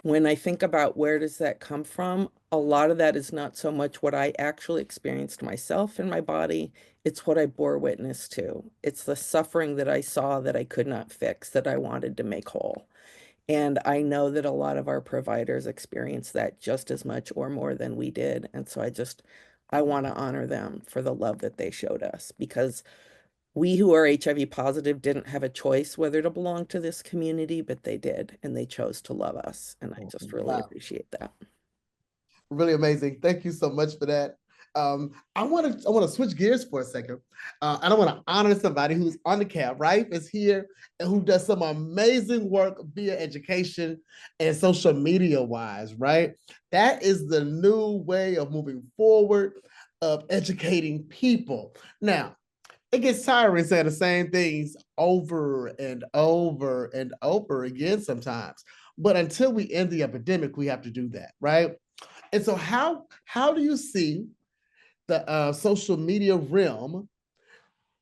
when I think about where does that come from, a lot of that is not so much what I actually experienced myself in my body. It's what I bore witness to. It's the suffering that I saw that I could not fix, that I wanted to make whole. And I know that a lot of our providers experienced that just as much or more than we did. And so I want to honor them for the love that they showed us, because we who are HIV positive didn't have a choice whether to belong to this community, but they did, and they chose to love us. And I just really appreciate that. Really amazing. Thank you so much for that. I want to switch gears for a second. And I want to honor somebody who's on the cab. Rife is here, and who does some amazing work via education and social media wise, right? That is the new way of moving forward, of educating people. Now, it gets tiring saying the same things over and over and over again sometimes. But until we end the epidemic, we have to do that, right? And so how do you see the social media realm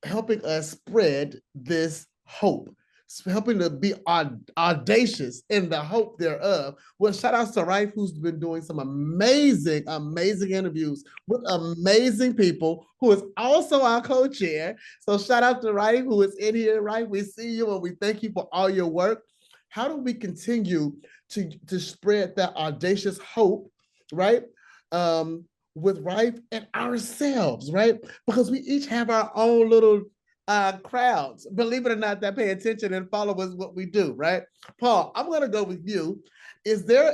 helping us spread this hope? helping to be audacious in the hope thereof. Well, shout outs to Rife, who's been doing some amazing, amazing interviews with amazing people, who is also our co-chair. So shout out to Rife, who is in here. Rife, we see you and we thank you for all your work. How do we continue to spread that audacious hope, right? With Rife and ourselves, right? Because we each have our own little crowds, believe it or not, that pay attention and follow us what we do, right? Paul, I'm gonna go with you. Is there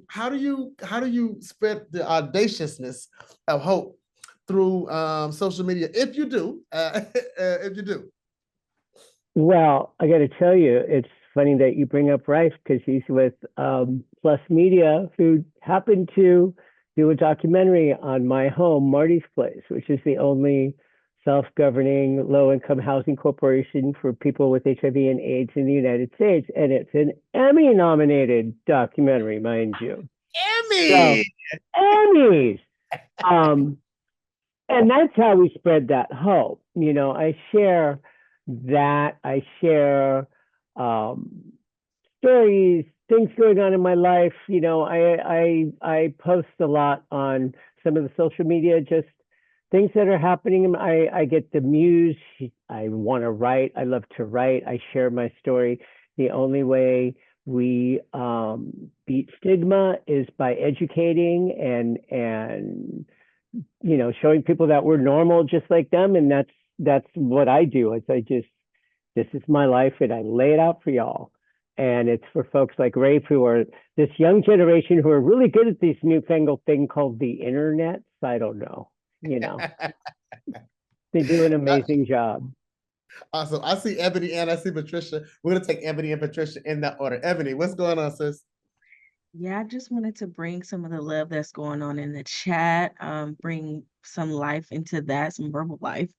how do you spread the audaciousness of hope through social media, if you do? If you do. Well, I got to tell you, it's funny that you bring up Rife, because he's with Plus Media, who happened to do a documentary on my home, Marty's Place, which is the only self-governing low-income housing corporation for people with HIV and AIDS in the United States. And it's an Emmy-nominated documentary, mind you. Emmy! So, Emmys! And that's how we spread that hope. You know, I share that. I share stories, things going on in my life. You know, I post a lot on some of the social media, just things that are happening. I get the muse. I want to write. I love to write. I share my story. The only way we beat stigma is by educating and you know, showing people that we're normal just like them. And that's what I do. Is this is my life and I lay it out for y'all. And it's for folks like Rafe, who are this young generation who are really good at this newfangled thing called the internet. I don't know, you know. They do an amazing job. Awesome. I see Ebony and I see Patricia. We're going to take Ebony and Patricia in that order. Ebony, what's going on, sis? Yeah, I just wanted to bring some of the love that's going on in the chat, bring some life into that, some verbal life.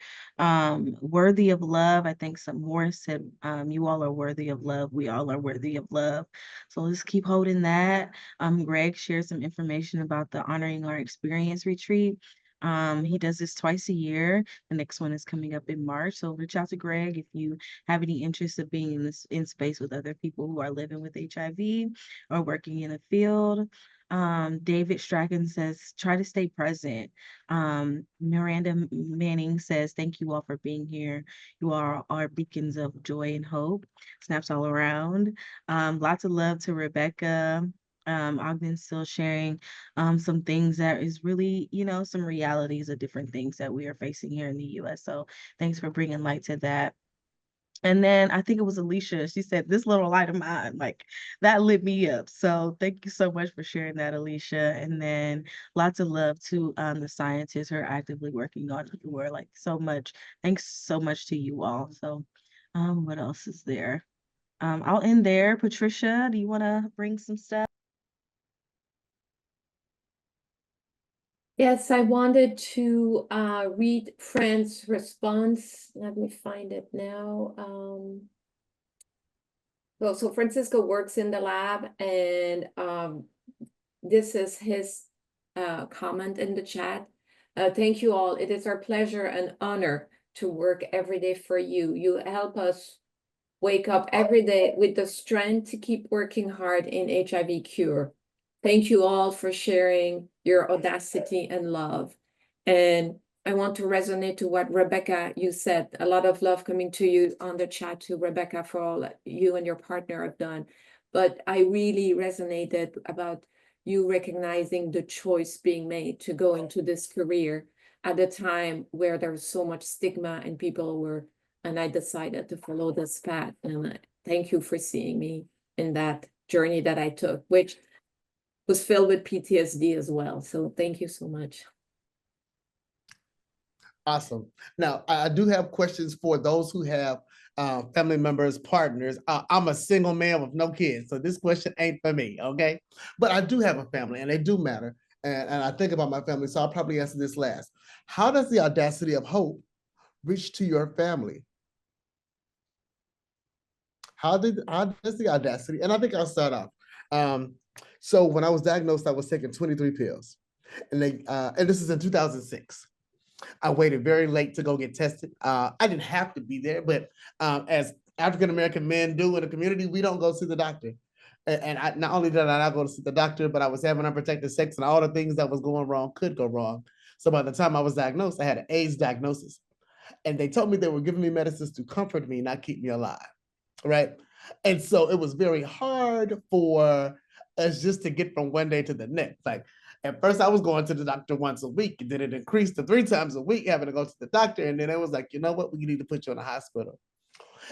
Worthy of love. I think some more said, you all are worthy of love. We all are worthy of love. So let's keep holding that. Greg shared some information about the Honoring Our Experience retreat. He does this twice a year. The next one is coming up in March. So reach out to Greg if you have any interest of being in space with other people who are living with HIV or working in the field. David Strachan says, try to stay present. Miranda Manning says, thank you all for being here. You are our beacons of joy and hope. Snaps all around. Lots of love to Rebecca. Ogden's still sharing some things that is really, you know, some realities of different things that we are facing here in the US. So thanks for bringing light to that. And then I think it was Alecia. She said, this little light of mine, like that lit me up. So thank you so much for sharing that, Alecia. And then lots of love to the scientists who are actively working on it. We're like so much. Thanks so much to you all. So what else is there? I'll end there. Patricia, do you want to bring some stuff? Yes, I wanted to read Fran's response. Let me find it now. So Francisco works in the lab, and this is his comment in the chat. Thank you all. It is our pleasure and honor to work every day for you. You help us wake up every day with the strength to keep working hard in HIV cure. Thank you all for sharing your audacity and love. And I want to resonate to what Rebecca, you said, a lot of love coming to you on the chat to Rebecca for all that you and your partner have done. But I really resonated about you recognizing the choice being made to go into this career at a time where there was so much stigma and people were, and I decided to follow this path. And thank you for seeing me in that journey that I took, which was filled with PTSD as well. So thank you so much. Awesome. Now, I do have questions for those who have family members, partners. I'm a single man with no kids, so this question ain't for me, okay? But I do have a family, and they do matter. And I think about my family, so I'll probably answer this last. How does the audacity of hope reach to your family? How does the audacity, and I think I'll start off. So when I was diagnosed, I was taking 23 pills, and this is in 2006. I waited very late to go get tested. I didn't have to be there, but as African-American men do in the community, we don't go see the doctor. And I, not only did I not go to see the doctor, but I was having unprotected sex and all the things that was going wrong could go wrong. So by the time I was diagnosed, I had an AIDS diagnosis. And they told me they were giving me medicines to comfort me, not keep me alive, right? And so it was very hard for us just to get from one day to the next. Like at first I was going to the doctor once a week, and then it increased to 3 times a week having to go to the doctor. And then it was like, you know what, we need to put you in a hospital.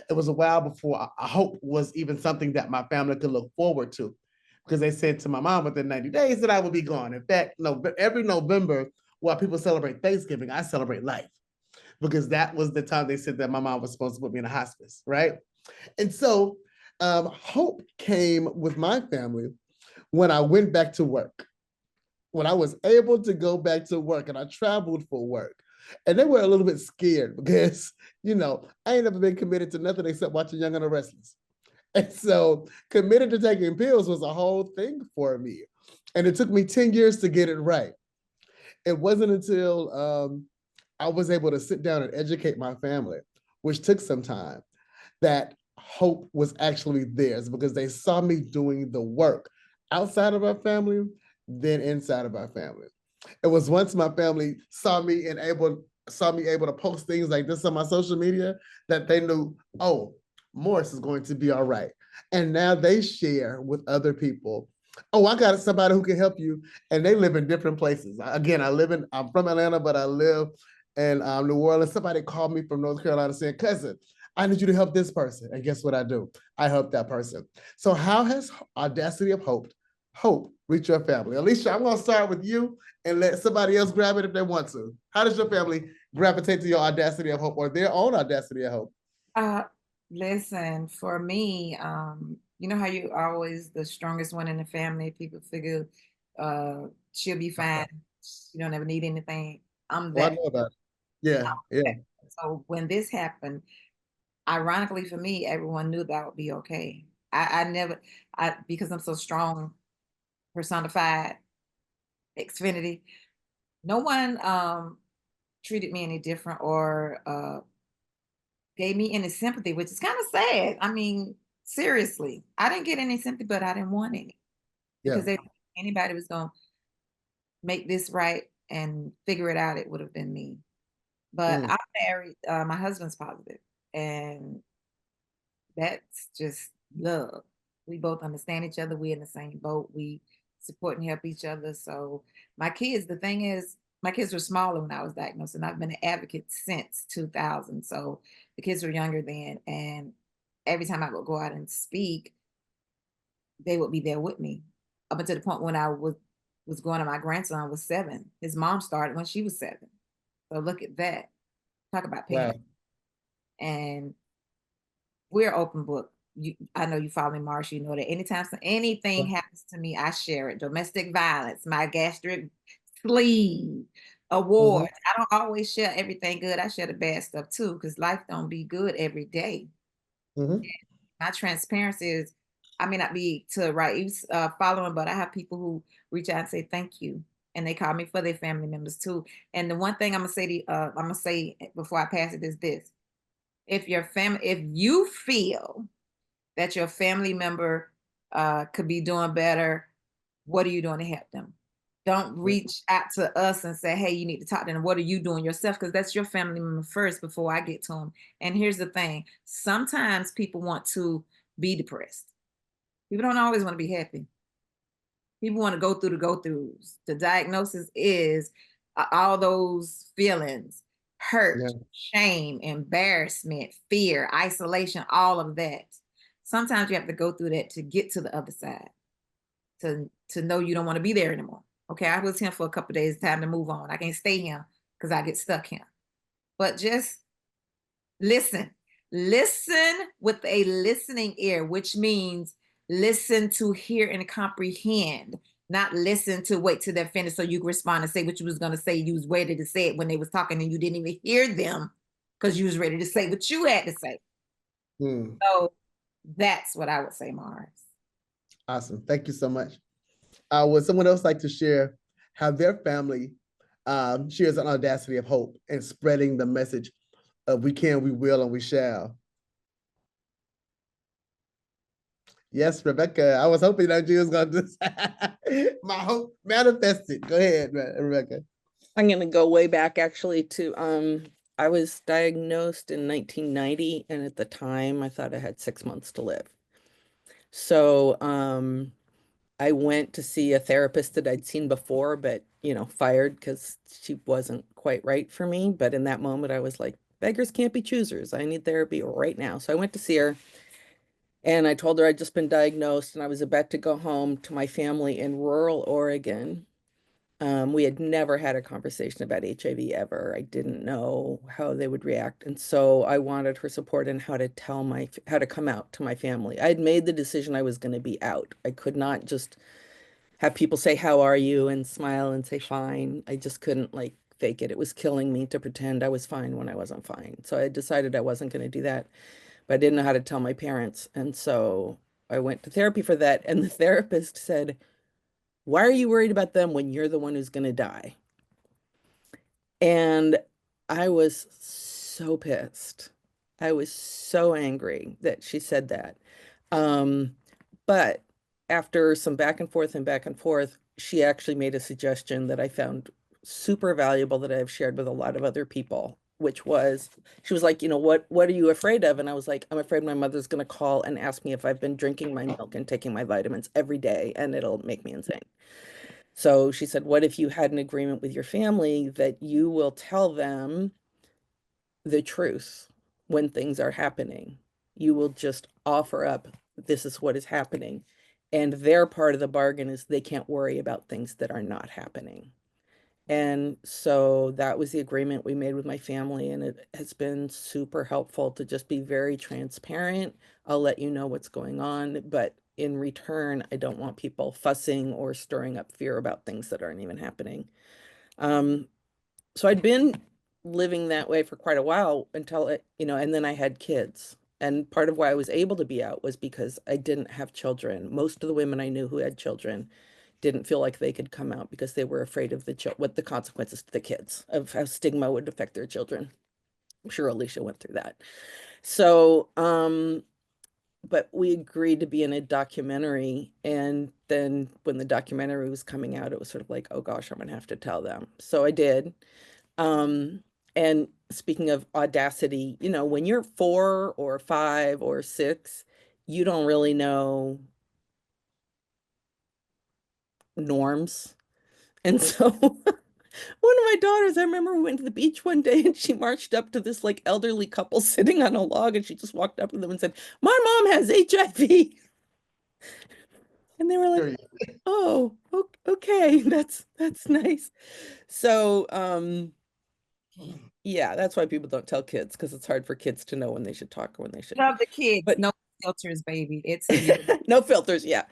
It was a while before HOPE was even something that my family could look forward to, because they said to my mom within 90 days that I would be gone. In fact, no, every November, while people celebrate Thanksgiving, I celebrate life, because that was the time they said that my mom was supposed to put me in a hospice, right? And so HOPE came with my family when I went back to work, when I was able to go back to work, and I traveled for work. And they were a little bit scared because, you know, I ain't never been committed to nothing except watching Young and the Restless. And so committed to taking pills was a whole thing for me. And it took me 10 years to get it right. It wasn't until I was able to sit down and educate my family, which took some time, that HOPE was actually theirs, because they saw me doing the work outside of our family, then inside of our family. It was once my family saw me able to post things like this on my social media that they knew, oh, Morris is going to be all right. And now they share with other people. Oh, I got somebody who can help you. And they live in different places. Again, I'm from Atlanta, but I live in New Orleans. Somebody called me from North Carolina saying, cousin, I need you to help this person. And guess what I do? I help that person. So how has Audacity of HOPE reach your family? Alecia, I'm going to start with you and let somebody else grab it if they want to. How does your family gravitate to your Audacity of HOPE, or their own Audacity of HOPE? Listen, for me, you know how you always the strongest one in the family. People figure she'll be fine. You don't ever need anything. I'm Well, I that. know about it. Yeah, yeah. So when this happened, ironically for me, everyone knew that I would be okay. Because I'm so strong, personified, Xfinity, no one treated me any different or gave me any sympathy, which is kind of sad. I mean, seriously, I didn't get any sympathy, but I didn't want any, because if anybody was going to make this right and figure it out, it would have been me. But I'm married. My husband's positive, and that's just love. We both understand each other. We're in the same boat. We support and help each other. So my kids, the thing is, my kids were smaller when I was diagnosed, and I've been an advocate since 2000. So the kids were younger then, and every time I would go out and speak, they would be there with me, up until the point when I was going to my grandson was 7. His mom started when she was 7. So look at that. Talk about pain. Wow. And we're open book. I know you follow me, Marsha. You know that anytime anything happens to me, I share it. Domestic violence, my gastric sleeve, awards. I don't always share everything good. I share the bad stuff too, because life don't be good every day. My transparency is, I may not be to right following, but I have people who reach out and say thank you, and they call me for their family members too. And the one thing I'm gonna say before I pass it is this: if you feel that your family member could be doing better, what are you doing to help them? Don't reach out to us and say, hey, you need to talk to them. What are you doing yourself? Because that's your family member first before I get to them. And here's the thing. Sometimes people want to be depressed. People don't always want to be happy. People want to go through the go-throughs. The diagnosis is all those feelings, hurt, shame, embarrassment, fear, isolation, all of that. Sometimes you have to go through that to get to the other side, to know you don't want to be there anymore. Okay, I was here for a couple of days, time to move on. I can't stay here because I get stuck here. But just listen with a listening ear, which means listen to hear and comprehend, not listen to wait till they're finished so you can respond and say what you was going to say. You was ready to say it when they was talking and you didn't even hear them because you was ready to say what you had to say. So that's what I would say, Mars. Awesome. Thank you so much. Would someone else like to share how their family shares an Audacity of HOPE and spreading the message of we can, we will, and we shall? Yes, Rebecca. I was hoping that you was gonna do my hope manifested. Go ahead, Rebecca. I'm going to go way back actually to I was diagnosed in 1990, and at the time I thought I had 6 months to live. So I went to see a therapist that I'd seen before, but fired because she wasn't quite right for me. But in that moment, I was like, beggars can't be choosers. I need therapy right now. So I went to see her, and I told her I'd just been diagnosed and I was about to go home to my family in rural Oregon. We had never had a conversation about HIV ever. I didn't know how they would react. And so I wanted her support in how to how to come out to my family. I had made the decision I was going to be out. I could not just have people say, "How are you?" and smile and say, "Fine." I just couldn't like fake it. It was killing me to pretend I was fine when I wasn't fine. So I decided I wasn't going to do that, but I didn't know how to tell my parents. And so I went to therapy for that. And the therapist said, "Why are you worried about them when you're the one who's going to die?" And I was so pissed. I was so angry that she said that. But after some back and forth, she actually made a suggestion that I found super valuable that I've shared with a lot of other people, which was, she was like, what are you afraid of? And I was like, I'm afraid my mother's going to call and ask me if I've been drinking my milk and taking my vitamins every day, and it'll make me insane. So she said, what if you had an agreement with your family that you will tell them the truth when things are happening? You will just offer up, this is what is happening. And their part of the bargain is they can't worry about things that are not happening. And so that was the agreement we made with my family. And it has been super helpful to just be very transparent. I'll let you know what's going on, but in return, I don't want people fussing or stirring up fear about things that aren't even happening. So I'd been living that way for quite a while until and then I had kids. And part of why I was able to be out was because I didn't have children. Most of the women I knew who had children didn't feel like they could come out because they were afraid of what the consequences to the kids, of how stigma would affect their children. I'm sure Alecia went through that. So, but we agreed to be in a documentary. And then when the documentary was coming out, it was sort of like, oh gosh, I'm gonna have to tell them. So I did. And speaking of Audacity, when you're 4 or 5 or 6, you don't really know norms. And so one of my daughters, I remember we went to the beach one day and she marched up to this like elderly couple sitting on a log, and she just walked up to them and said, "My mom has HIV." And they were like, "Oh, okay, that's nice." So, yeah, that's why people don't tell kids, because it's hard for kids to know when they should talk or when they shouldn't. Love the kids, but no filters, baby. It's no filters, yeah.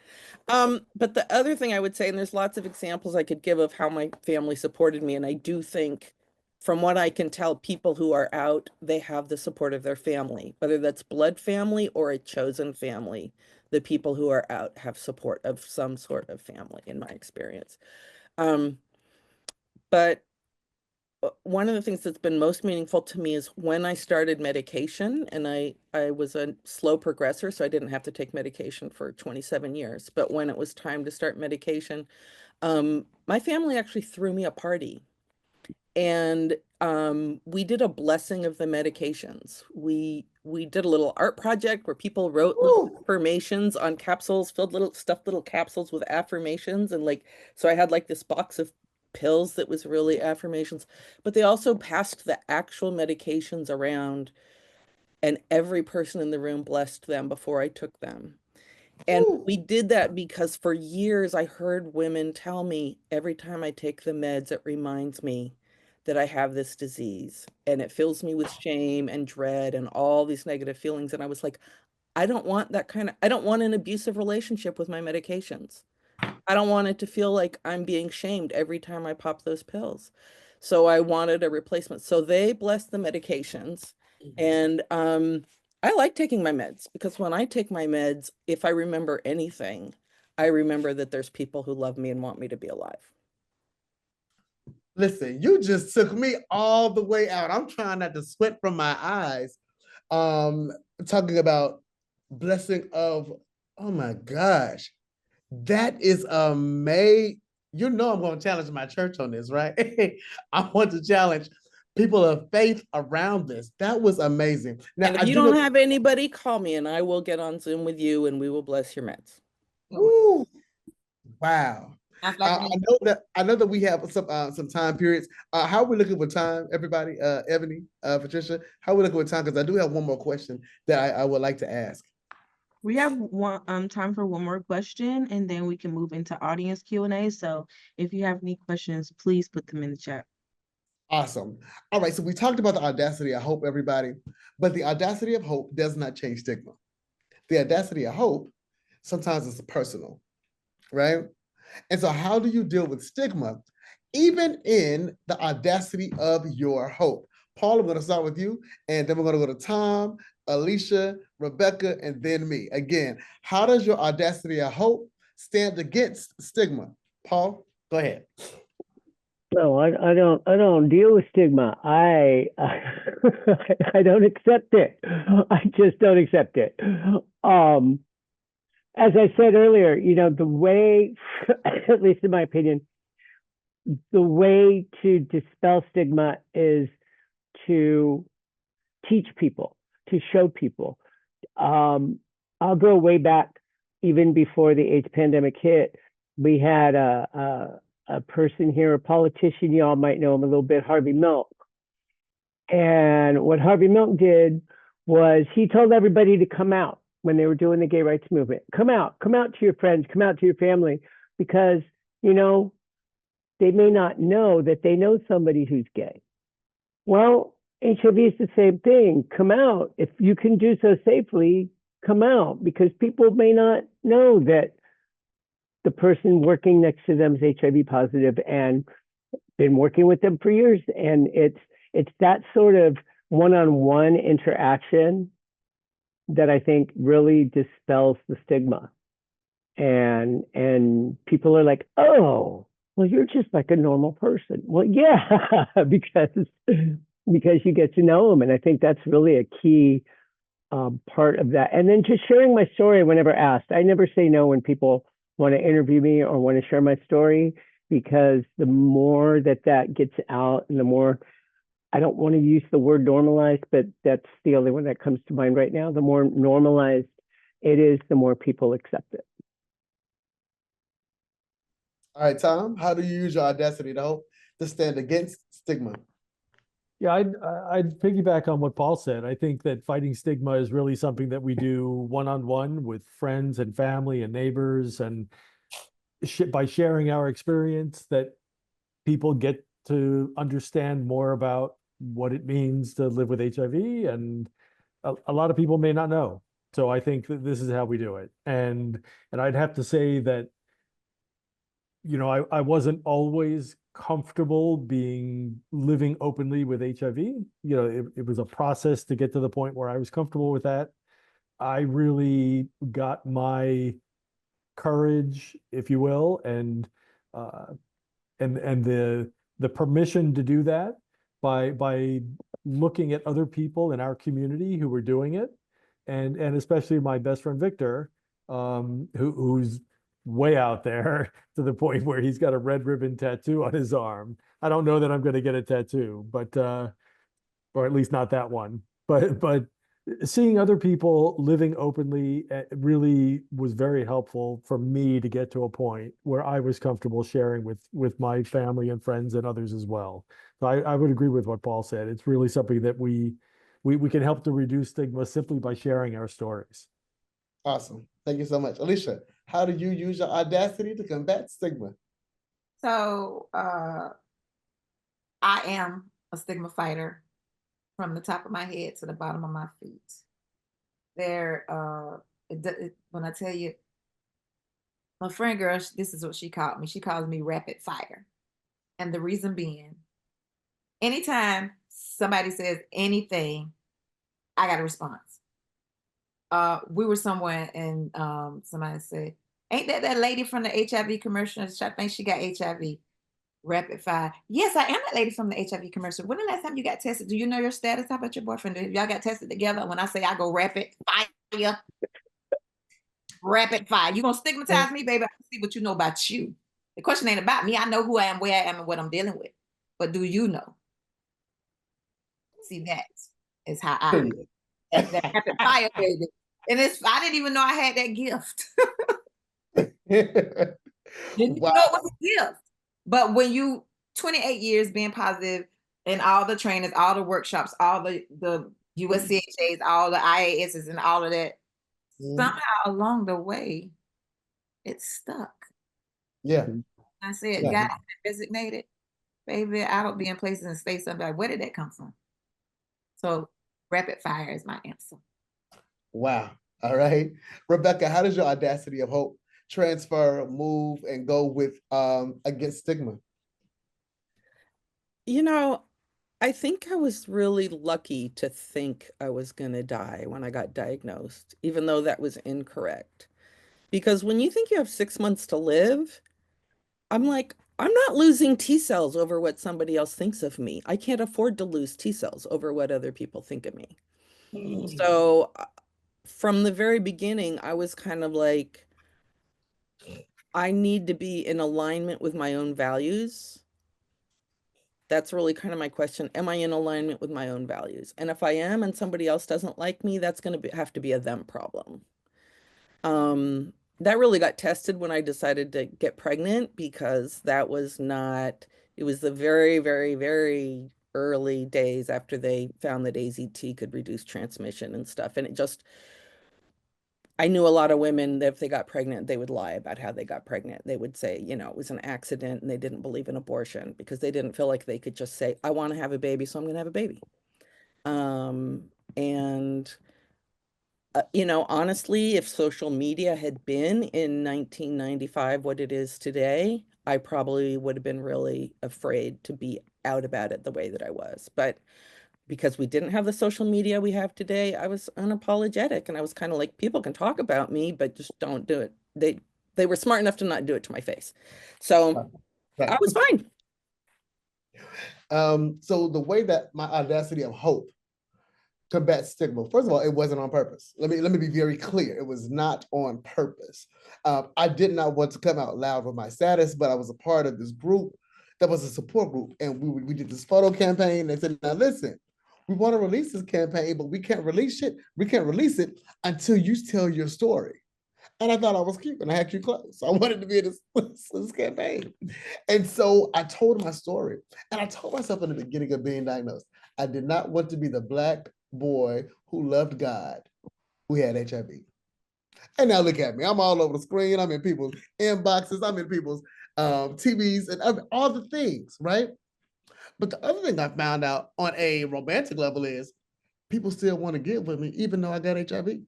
But the other thing I would say, and there's lots of examples I could give of how my family supported me, and I do think, from what I can tell, people who are out, they have the support of their family, whether that's blood family or a chosen family. The people who are out have support of some sort of family, in my experience. But one of the things that's been most meaningful to me is when I started medication, and I was a slow progressor, so I didn't have to take medication for 27 years. But when it was time to start medication, my family actually threw me a party. And we did a blessing of the medications. We did a little art project where people wrote little affirmations on capsules, stuffed little capsules with affirmations. And so I had like this box of pills that was really affirmations, but they also passed the actual medications around, and every person in the room blessed them before I took them. And we did that because for years I heard women tell me, every time I take the meds, it reminds me that I have this disease, and it fills me with shame and dread and all these negative feelings. And I was like, I don't want an abusive relationship with my medications. I don't want it to feel like I'm being shamed every time I pop those pills. So I wanted a replacement. So they blessed the medications. And I like taking my meds, because when I take my meds, if I remember anything, I remember that there's people who love me and want me to be alive. Listen, you just took me all the way out. I'm trying not to sweat from my eyes. Talking about blessing of Oh my gosh. That is amazing. You know I'm going to challenge my church on this, right? I want to challenge people of faith around this. That was amazing. Now, And if I you do don't know, have anybody, call me and I will get on Zoom with you and we will bless your meds. woo, wow. Sounds like I know that we have some time periods. How are we looking for time, everybody? Ebony, Patricia, how are we looking for time? Because I do have one more question that I would like to ask. We have one time for one more question, and then we can move into audience Q&A. So if you have any questions, please put them in the chat. Awesome. All right, so we talked about the audacity of hope, everybody, but the audacity of hope does not change stigma. The audacity of hope sometimes is personal, right? And so how do you deal with stigma, even in the audacity of your hope? Paul, I'm going to start with you, and then we're going to go to Tom, Alecia, Rebecca, and then me. Again, how does your audacity of hope stand against stigma? Paul, go ahead. No, I don't deal with stigma. I don't accept it. I just don't accept it. As I said earlier, the way, at least in my opinion, the way to dispel stigma is to teach people, to show people. I'll go way back, even before the AIDS pandemic hit. We had a person here, a politician, y'all might know him a little bit, Harvey Milk. And what Harvey Milk did was he told everybody to come out when they were doing the gay rights movement. Come out to your friends, come out to your family, because, they may not know that they know somebody who's gay. Well, HIV is the same thing. Come out. If you can do so safely, come out, because people may not know that the person working next to them is HIV positive and been working with them for years. And it's that sort of one-on-one interaction that I think really dispels the stigma. And people are like, oh, well, you're just like a normal person. Well, yeah, because you get to know them. And I think that's really a key part of that. And then just sharing my story whenever asked. I never say no when people want to interview me or want to share my story, because the more that gets out, and the more, I don't want to use the word normalized, but that's the only one that comes to mind right now. The more normalized it is, the more people accept it. All right, Tom, how do you use your audacity to hope to stand against stigma? Yeah, I'd piggyback on what Paul said. I think that fighting stigma is really something that we do one-on-one with friends and family and neighbors, and by sharing our experience, that people get to understand more about what it means to live with HIV, and a lot of people may not know. So I think that this is how we do it. And I'd have to say that, I wasn't always comfortable living openly with HIV. It was a process to get to the point where I was comfortable with that. I really got my courage, if you will, and the permission to do that by looking at other people in our community who were doing it, and especially my best friend Victor, who's way out there to the point where he's got a red ribbon tattoo on his arm. I don't know that I'm going to get a tattoo, but or at least not that one. But seeing other people living openly really was very helpful for me to get to a point where I was comfortable sharing with my family and friends and others as well. So I would agree with what Paul said. It's really something that we can help to reduce stigma simply by sharing our stories. Awesome. Thank you so much. Alecia, how do you use your audacity to combat stigma? So I am a stigma fighter from the top of my head to the bottom of my feet. When I tell you, my friend girl, this is what she called me. She calls me rapid fire. And the reason being, anytime somebody says anything, I got a response. We were somewhere and somebody said, ain't that lady from the HIV commercial? I think she got HIV. Rapid fire. Yes, I am that lady from the HIV commercial. When the last time you got tested? Do you know your status? How about your boyfriend? Y'all got tested together? When I say I go rapid fire, Rapid fire. You gonna stigmatize me, baby? I can see what you know about you. The question ain't about me. I know who I am, where I am, and what I'm dealing with. But do you know? See, that is how I that rapid fire, baby. And I didn't even know I had that gift. Didn't Wow. know it was a gift. But when you 28 years being positive and all the trainings, all the workshops, all the USCHAs, all the IASs and all of that, somehow along the way, it stuck. Yeah. I said, Yeah. God designated, baby, I don't be in places and say something like, where did that come from? So rapid fire is my answer. Wow. All right. Rebecca, how does your Audacity of Hope transfer, move, and go with against stigma? You know, I think I was really lucky to think I was going to die when I got diagnosed, even though that was incorrect. Because when you think you have 6 months to live, I'm like, I'm not losing T cells over what somebody else thinks of me. I can't afford to lose T cells over what other people think of me. So from the very beginning, I was kind of like, I need to be in alignment with my own values. That's really kind of my question. Am I in alignment with my own values? And if I am and somebody else doesn't like me, that's going to have to be a them problem. That really got tested when I decided to get pregnant, because that was not, it was the very, very, very early days after they found that AZT could reduce transmission and stuff. And it just, I knew a lot of women that if they got pregnant, they would lie about how they got pregnant. They would say, you know, it was an accident, and they didn't believe in abortion because they didn't feel like they could just say, I want to have a baby, so I'm going to have a baby. You know, honestly, if social media had been in 1995 what it is today, I probably would have been really afraid to be out about it the way that I was. But because we didn't have the social media we have today, I was unapologetic, and I was kind of like, people can talk about me, but just don't do it. They were smart enough to not do it to my face. So Right. I was fine. So the way that my Audacity of Hope combat stigma. First of all, it wasn't on purpose. Let me be very clear. It was not on purpose. I did not want to come out loud with my status, but I was a part of this group that was a support group, and we did this photo campaign. They said, "Now listen, we want to release this campaign, but we can't release it. We can't release it until you tell your story." And I thought I was cute, and I had cute clothes. So I wanted to be in this campaign. And so I told my story, and I told myself in the beginning of being diagnosed, I did not want to be the Black boy who loved God, who had HIV. And now look at me. I'm all over the screen. I'm in people's inboxes. I'm in people's TVs and all the things, right? But the other thing I found out on a romantic level is people still want to get with me, even though I got HIV.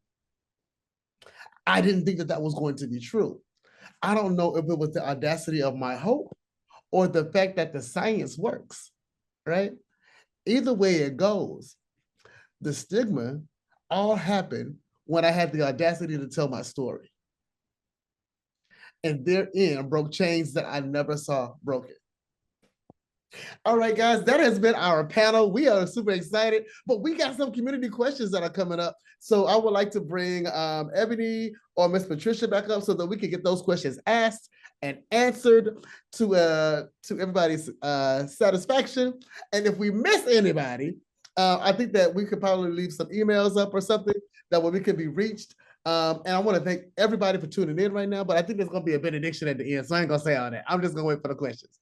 I didn't think that that was going to be true. I don't know if it was the audacity of my hope or the fact that the science works, right? Either way it goes, the stigma all happened when I had the audacity to tell my story. And therein broke chains that I never saw broken. All right, guys, that has been our panel. We are super excited, but we got some community questions that are coming up. So I would like to bring Ebony or Miss Patricia back up so that we can get those questions asked and answered to everybody's satisfaction. And if we miss anybody, I think that we could probably leave some emails up or something that way we can be reached. And I want to thank everybody for tuning in right now, but I think there's going to be a benediction at the end, so I ain't going to say all that. I'm just going to wait for the questions.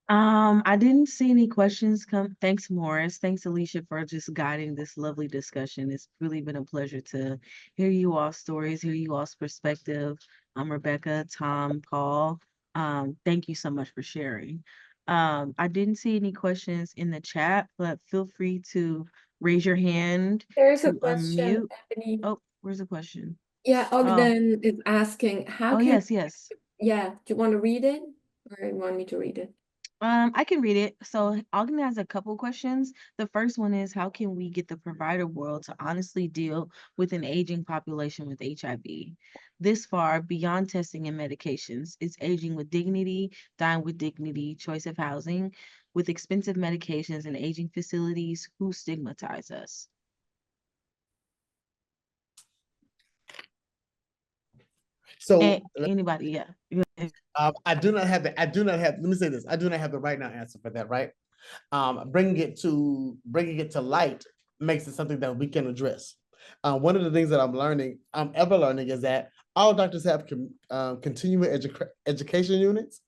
I didn't see any questions come. Thanks, Morris. Thanks, Alecia, for just guiding this lovely discussion. It's really been a pleasure to hear you all's stories, hear you all's perspective. I'm Rebecca, Tom, Paul. Thank you so much for sharing. I didn't see any questions in the chat, but feel free to raise your hand. There's a to question, unmute. Ebony. Oh, where's the question? Yeah, Ogden is asking, how Oh, can, yes. yeah, do you want to read it or you want me to read it? I can read it. So Ogden has a couple questions. The first one is, how can we get the provider world to honestly deal with an aging population with HIV? This far, beyond testing and medications, it's aging with dignity, dying with dignity, choice of housing, with expensive medications and aging facilities who stigmatize us. So Anybody, yeah. I do not have the, let me say this, I do not have the right now answer for that, right? Bringing it to light makes it something that we can address. One of the things that I'm ever learning is that all doctors have continuing education units.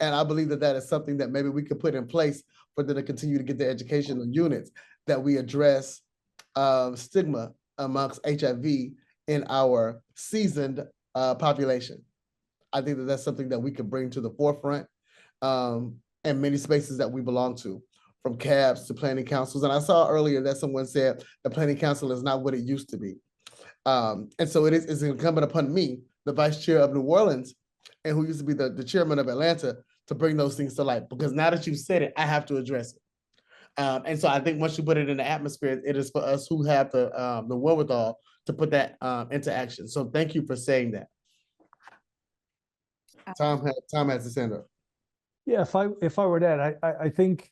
And I believe that that is something that maybe we could put in place for them to continue to get the educational units that we address stigma amongst HIV in our seasoned population. I think that that's something that we could bring to the forefront in many spaces that we belong to, from CABs to planning councils. And I saw earlier that someone said the planning council is not what it used to be. And so it's incumbent upon me, the vice chair of New Orleans, and who used to be the chairman of Atlanta, to bring those things to light. Because now that you've said it, I have to address it. And so I think once you put it in the atmosphere, it is for us who have the wherewithal to put that into action. So thank you for saying that. Tom has his hand up. Yeah, if I were to add, I think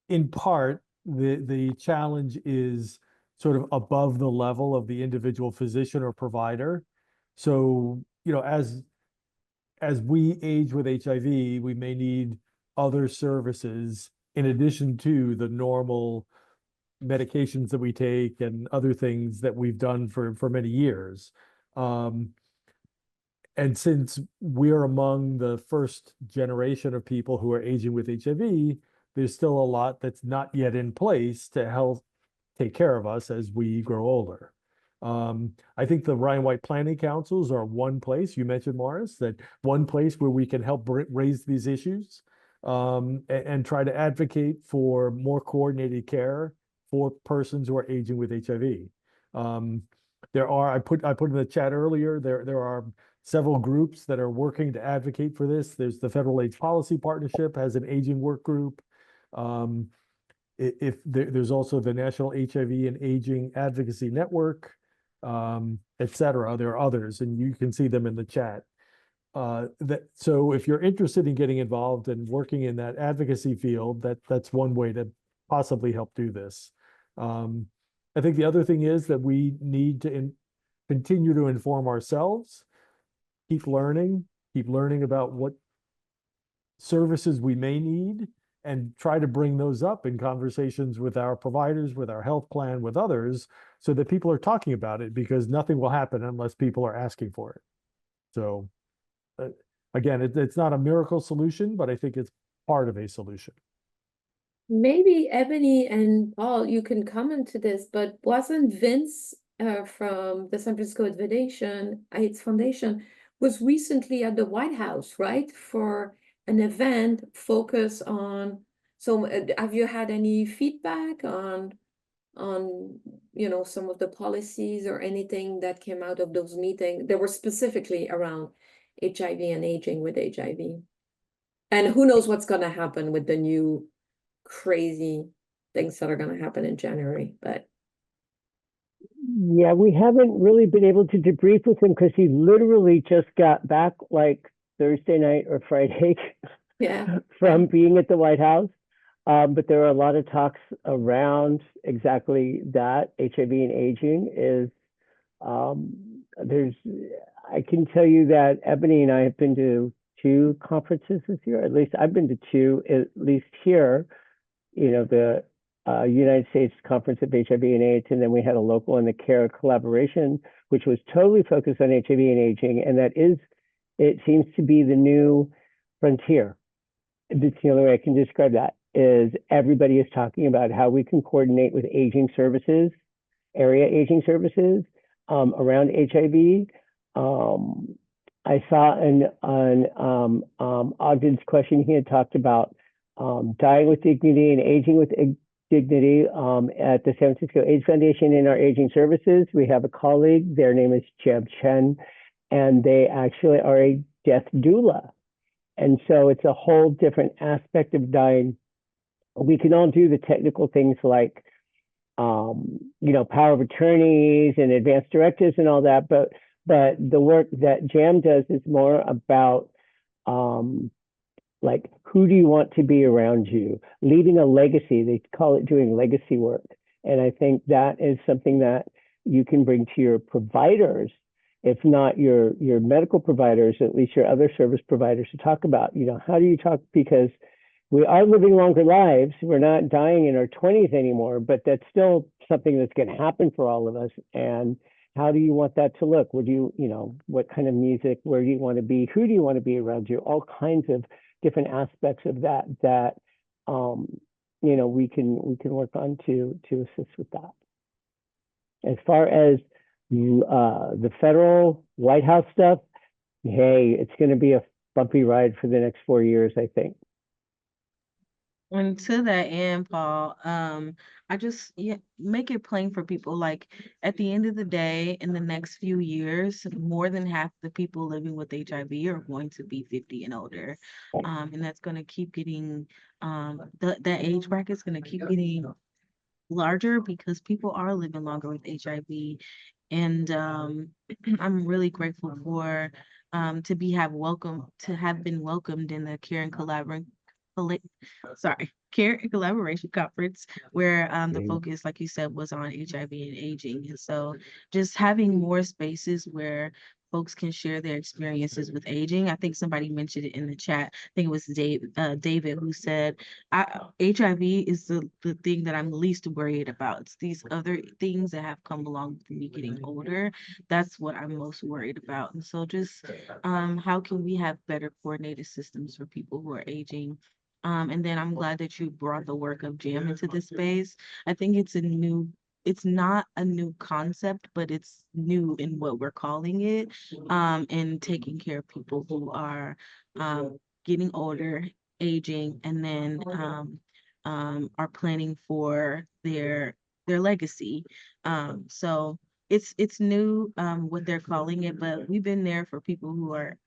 in part the challenge is sort of above the level of the individual physician or provider. So, you know, as we age with HIV, we may need other services in addition to the normal medications that we take and other things that we've done for many years. And since we're among the first generation of people who are aging with HIV, there's still a lot that's not yet in place to help take care of us as we grow older. I think the Ryan White Planning Councils are one place, you mentioned, Morris, that one place where we can help raise these issues and try to advocate for more coordinated care for persons who are aging with HIV. There are, I put in the chat earlier, there are several groups that are working to advocate for this. There's the Federal AIDS Policy Partnership has an aging work group. There's also the National HIV and Aging Advocacy Network, et cetera. There are others, and you can see them in the chat. So if you're interested in getting involved and working in that advocacy field, that's one way to possibly help do this. I think the other thing is that we need to continue to inform ourselves, keep learning about what services we may need, and try to bring those up in conversations with our providers, with our health plan, with others, so that people are talking about it, because nothing will happen unless people are asking for it. So again, it's not a miracle solution, but I think it's part of a solution. Maybe Ebony and Paul, you can comment to this, but wasn't Vince from the San Francisco AIDS Foundation was recently at the White House, right, for an event focused on, so have you had any feedback on you know, some of the policies or anything that came out of those meetings that were specifically around HIV and aging with HIV? And who knows what's going to happen with the new crazy things that are going to happen in January, but yeah, we haven't really been able to debrief with him because he literally just got back like Thursday night or Friday from being at the White House. But there are a lot of talks around exactly that. HIV and aging is, I can tell you that Ebony and I have been to 2 conferences this year. At least I've been to 2, at least here, you know, the United States Conference of HIV and AIDS, and then we had a local in the CARE collaboration, which was totally focused on HIV and aging, and it seems to be the new frontier. That's the only way I can describe that, is everybody is talking about how we can coordinate with aging services, area aging services around HIV. I saw on Ogden's question, he had talked about dying with dignity and aging with dignity at the San Francisco AIDS Foundation in our aging services. We have a colleague, their name is Jeb Chen, and they actually are a death doula. And so it's a whole different aspect of dying. We can all do the technical things like, you know, power of attorneys and advanced directives and all that, but the work that JAM does is more about like, who do you want to be around you? Leaving a legacy, they call it doing legacy work. And I think that is something that you can bring to your providers if not your medical providers, at least your other service providers to talk about, how do you talk, because we are living longer lives. We're not dying in our 20s anymore, but that's still something that's going to happen for all of us. And how do you want that to look? Would you, what kind of music, where do you want to be? Who do you want to be around you? All kinds of different aspects of that we can work on to assist with that. As far as the federal White House stuff, hey, it's going to be a bumpy ride for the next 4 years, I think. And to that end, Paul, I just make it plain for people. Like at the end of the day, in the next few years, more than half the people living with HIV are going to be 50 and older, and that's going to keep getting that age bracket is going to keep getting larger because people are living longer with HIV, and I'm really grateful for to have been welcomed in the Care and Collaboration Conference, where the focus, like you said, was on HIV and aging. And so just having more spaces where folks can share their experiences with aging. I think somebody mentioned it in the chat. I think it was David who said, HIV is the thing that I'm least worried about. It's these other things that have come along with me getting older. That's what I'm most worried about. And so just how can we have better coordinated systems for people who are aging? And then I'm glad that you brought the work of JAM into this space. I think it's not a new concept, but it's new in what we're calling it, and taking care of people who are getting older, aging, and then are planning for their legacy. So it's new what they're calling it, but we've been there for people who are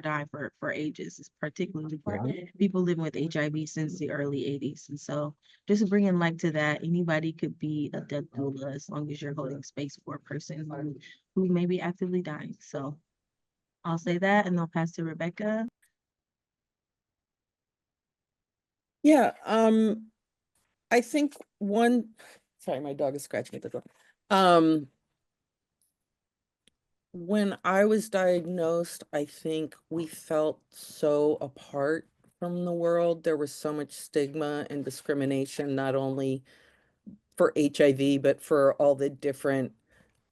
dying for ages, particularly for people living with HIV since the early 80s. And so just bringing light to that, anybody could be a death doula as long as you're holding space for a person who may be actively dying. So I'll say that, and I'll pass to Rebecca. Yeah, I think sorry, my dog is scratching at the door. When I was diagnosed, I think we felt so apart from the world. There was so much stigma and discrimination, not only for HIV, but for all the different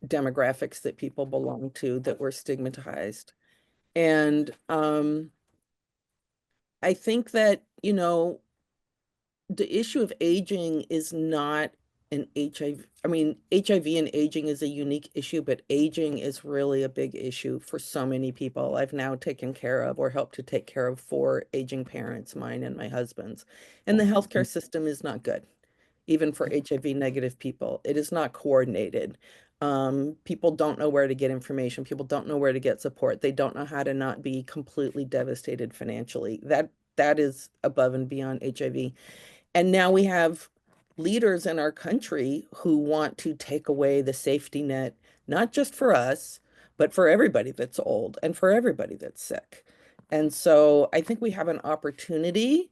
demographics that people belong to that were stigmatized. And I think that, the issue of aging is not an HIV. I mean, HIV and aging is a unique issue, but aging is really a big issue for so many people. I've now taken care of or helped to take care of 4 aging parents, mine and my husband's. And the healthcare system is not good, even for HIV negative people. It is not coordinated. People don't know where to get information. People don't know where to get support. They don't know how to not be completely devastated financially. That is above and beyond HIV. And now we have leaders in our country who want to take away the safety net, not just for us, but for everybody that's old and for everybody that's sick. And so I think we have an opportunity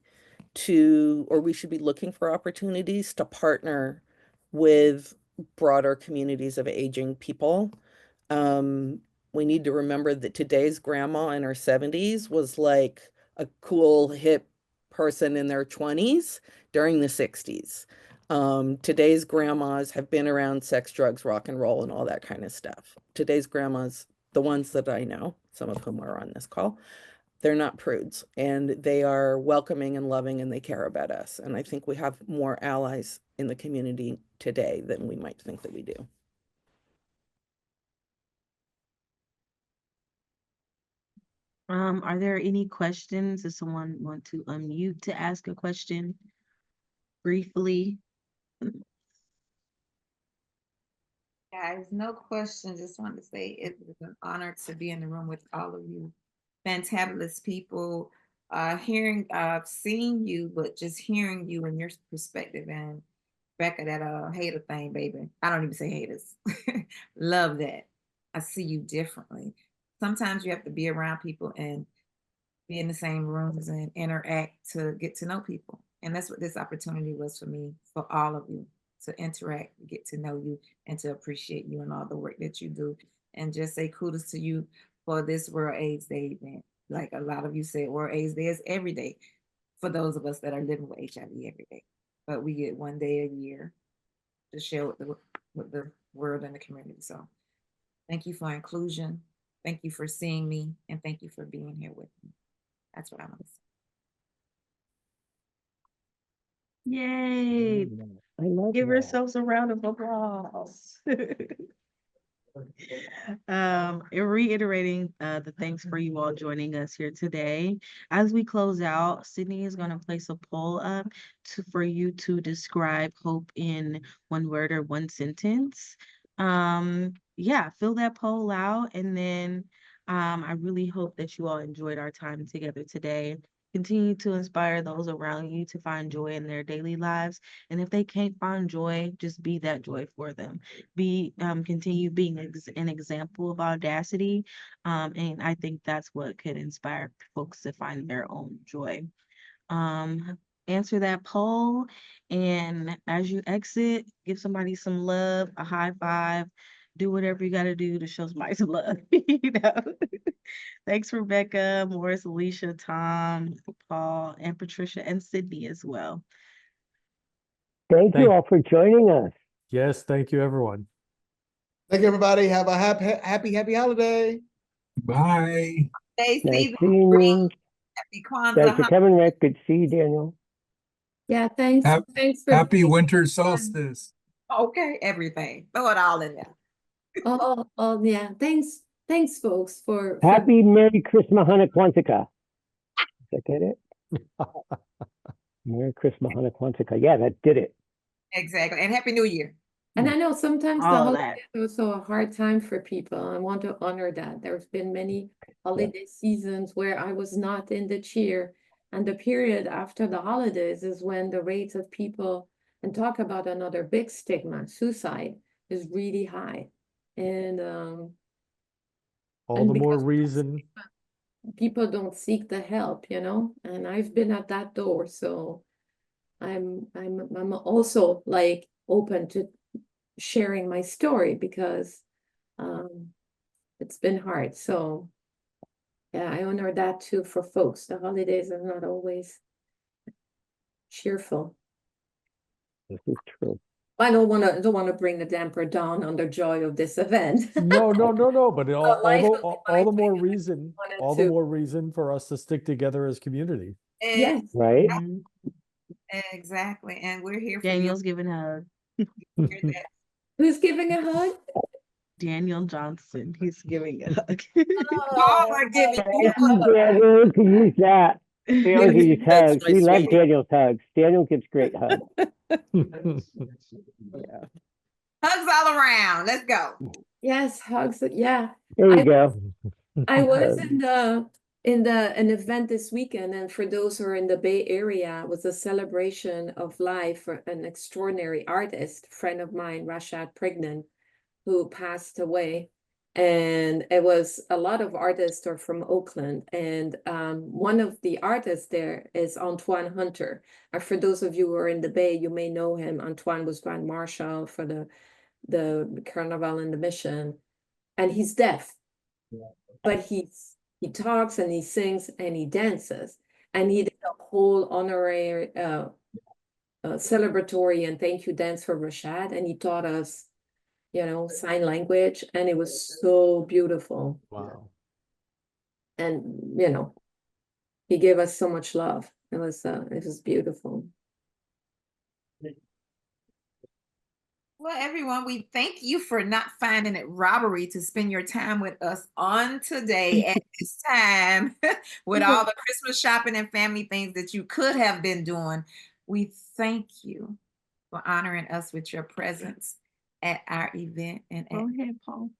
or we should be looking for opportunities to partner with broader communities of aging people. We need to remember that today's grandma in her 70s was like a cool, hip person in their 20s during the 60s. Today's grandmas have been around sex, drugs, rock and roll, and all that kind of stuff. Today's grandmas, the ones that I know, some of whom are on this call, they're not prudes, and they are welcoming and loving, and they care about us. And I think we have more allies in the community today than we might think that we do. Are there any questions? Does someone want to unmute to ask a question briefly? Guys, no question. Just wanted to say it was an honor to be in the room with all of you fantabulous people. Seeing you, but just hearing you and your perspective, and Becca, that hater thing, baby. I don't even say haters. Love that. I see you differently. Sometimes you have to be around people and be in the same rooms and interact to get to know people. And that's what this opportunity was for me, for all of you, to interact, get to know you, and to appreciate you and all the work that you do. and just say kudos to you for this World AIDS Day event. Like a lot of you said, World AIDS Day is every day for those of us that are living with HIV every day. But we get one day a year to share with the world and the community. So thank you for inclusion. Thank you for seeing me, and thank you for being here with me. That's what I want to say. Yay. I love Give that. ourselves a round of applause. Reiterating the thanks for you all joining us here today. As we close out, Sydney is going to place a poll up for you to describe hope in one word or one sentence. Yeah, fill that poll out, and then I really hope that you all enjoyed our time together today. Continue to inspire those around you to find joy in their daily lives. And if they can't find joy, just be that joy for them. Continue being an example of audacity. And I think that's what could inspire folks to find their own joy. Answer that poll, and as you exit, give somebody some love, a high five, do whatever you got to do to show somebody some love. Thanks, Rebecca, Morris, Alicia, Tom, Paul, and Patricia, and Sydney as well. Thank you all for joining us. Yes, thank you, everyone. Thank you, everybody. Have a happy holiday. Bye. Stay Nice season seeing you. Happy Kwanzaa. Thanks for coming, Rick. Good to see you, Daniel. Yeah, thanks. Thanks for Happy winter solstice. Okay, everything. Throw it all in there. Oh yeah. Thanks, folks, for Happy Merry Christmas, Hanukkah. Did I get it? Merry Christmas, Hanukkah. Yeah, that did it. Exactly. And Happy New Year. And I know sometimes the All holidays are also a hard time for people. I want to honor that. There's been many holiday seasons where I was not in the cheer. And the period after the holidays is when the rates of people, and talk about another big stigma, suicide, is really high. And All the more reason. people don't seek the help, and I've been at that door. So I'm also like open to sharing my story because it's been hard. So yeah, I honor that too for folks. The holidays are not always cheerful. This is true. I don't want to bring the damper down on the joy of this event. No. But all the more reason, to. the more reason for us to stick together as community. Yes. Right? Exactly. And we're here for Daniel's giving a hug. Who's giving a hug? Daniel Johnson. He's giving a hug. Oh, my goodness. Daniel can use that. Daniel can use hugs. That's my We love sweet. Daniel's hugs. Daniel gives great hugs. Yeah. Hugs all around. Let's go. Yes, hugs. Yeah. There you go. I was in an event this weekend, and for those who are in the Bay Area, it was a celebration of life for an extraordinary artist, friend of mine, Rashad Prignan, who passed away. And it was a lot of artists are from Oakland, and one of the artists there is Antoine Hunter. And for those of you who are in the Bay, you may know him. Antoine was Grand Marshal for the Carnival and the Mission, and he's deaf, but he talks and he sings and he dances, and he did a whole honorary celebratory and thank you dance for Rashad, and he taught us sign language, and it was so beautiful. Wow. And he gave us so much love. It was beautiful. Well, everyone, we thank you for not finding it robbery to spend your time with us on today at this time with all the Christmas shopping and family things that you could have been doing. We thank you for honoring us with your presence at our event and Go ahead, Paul.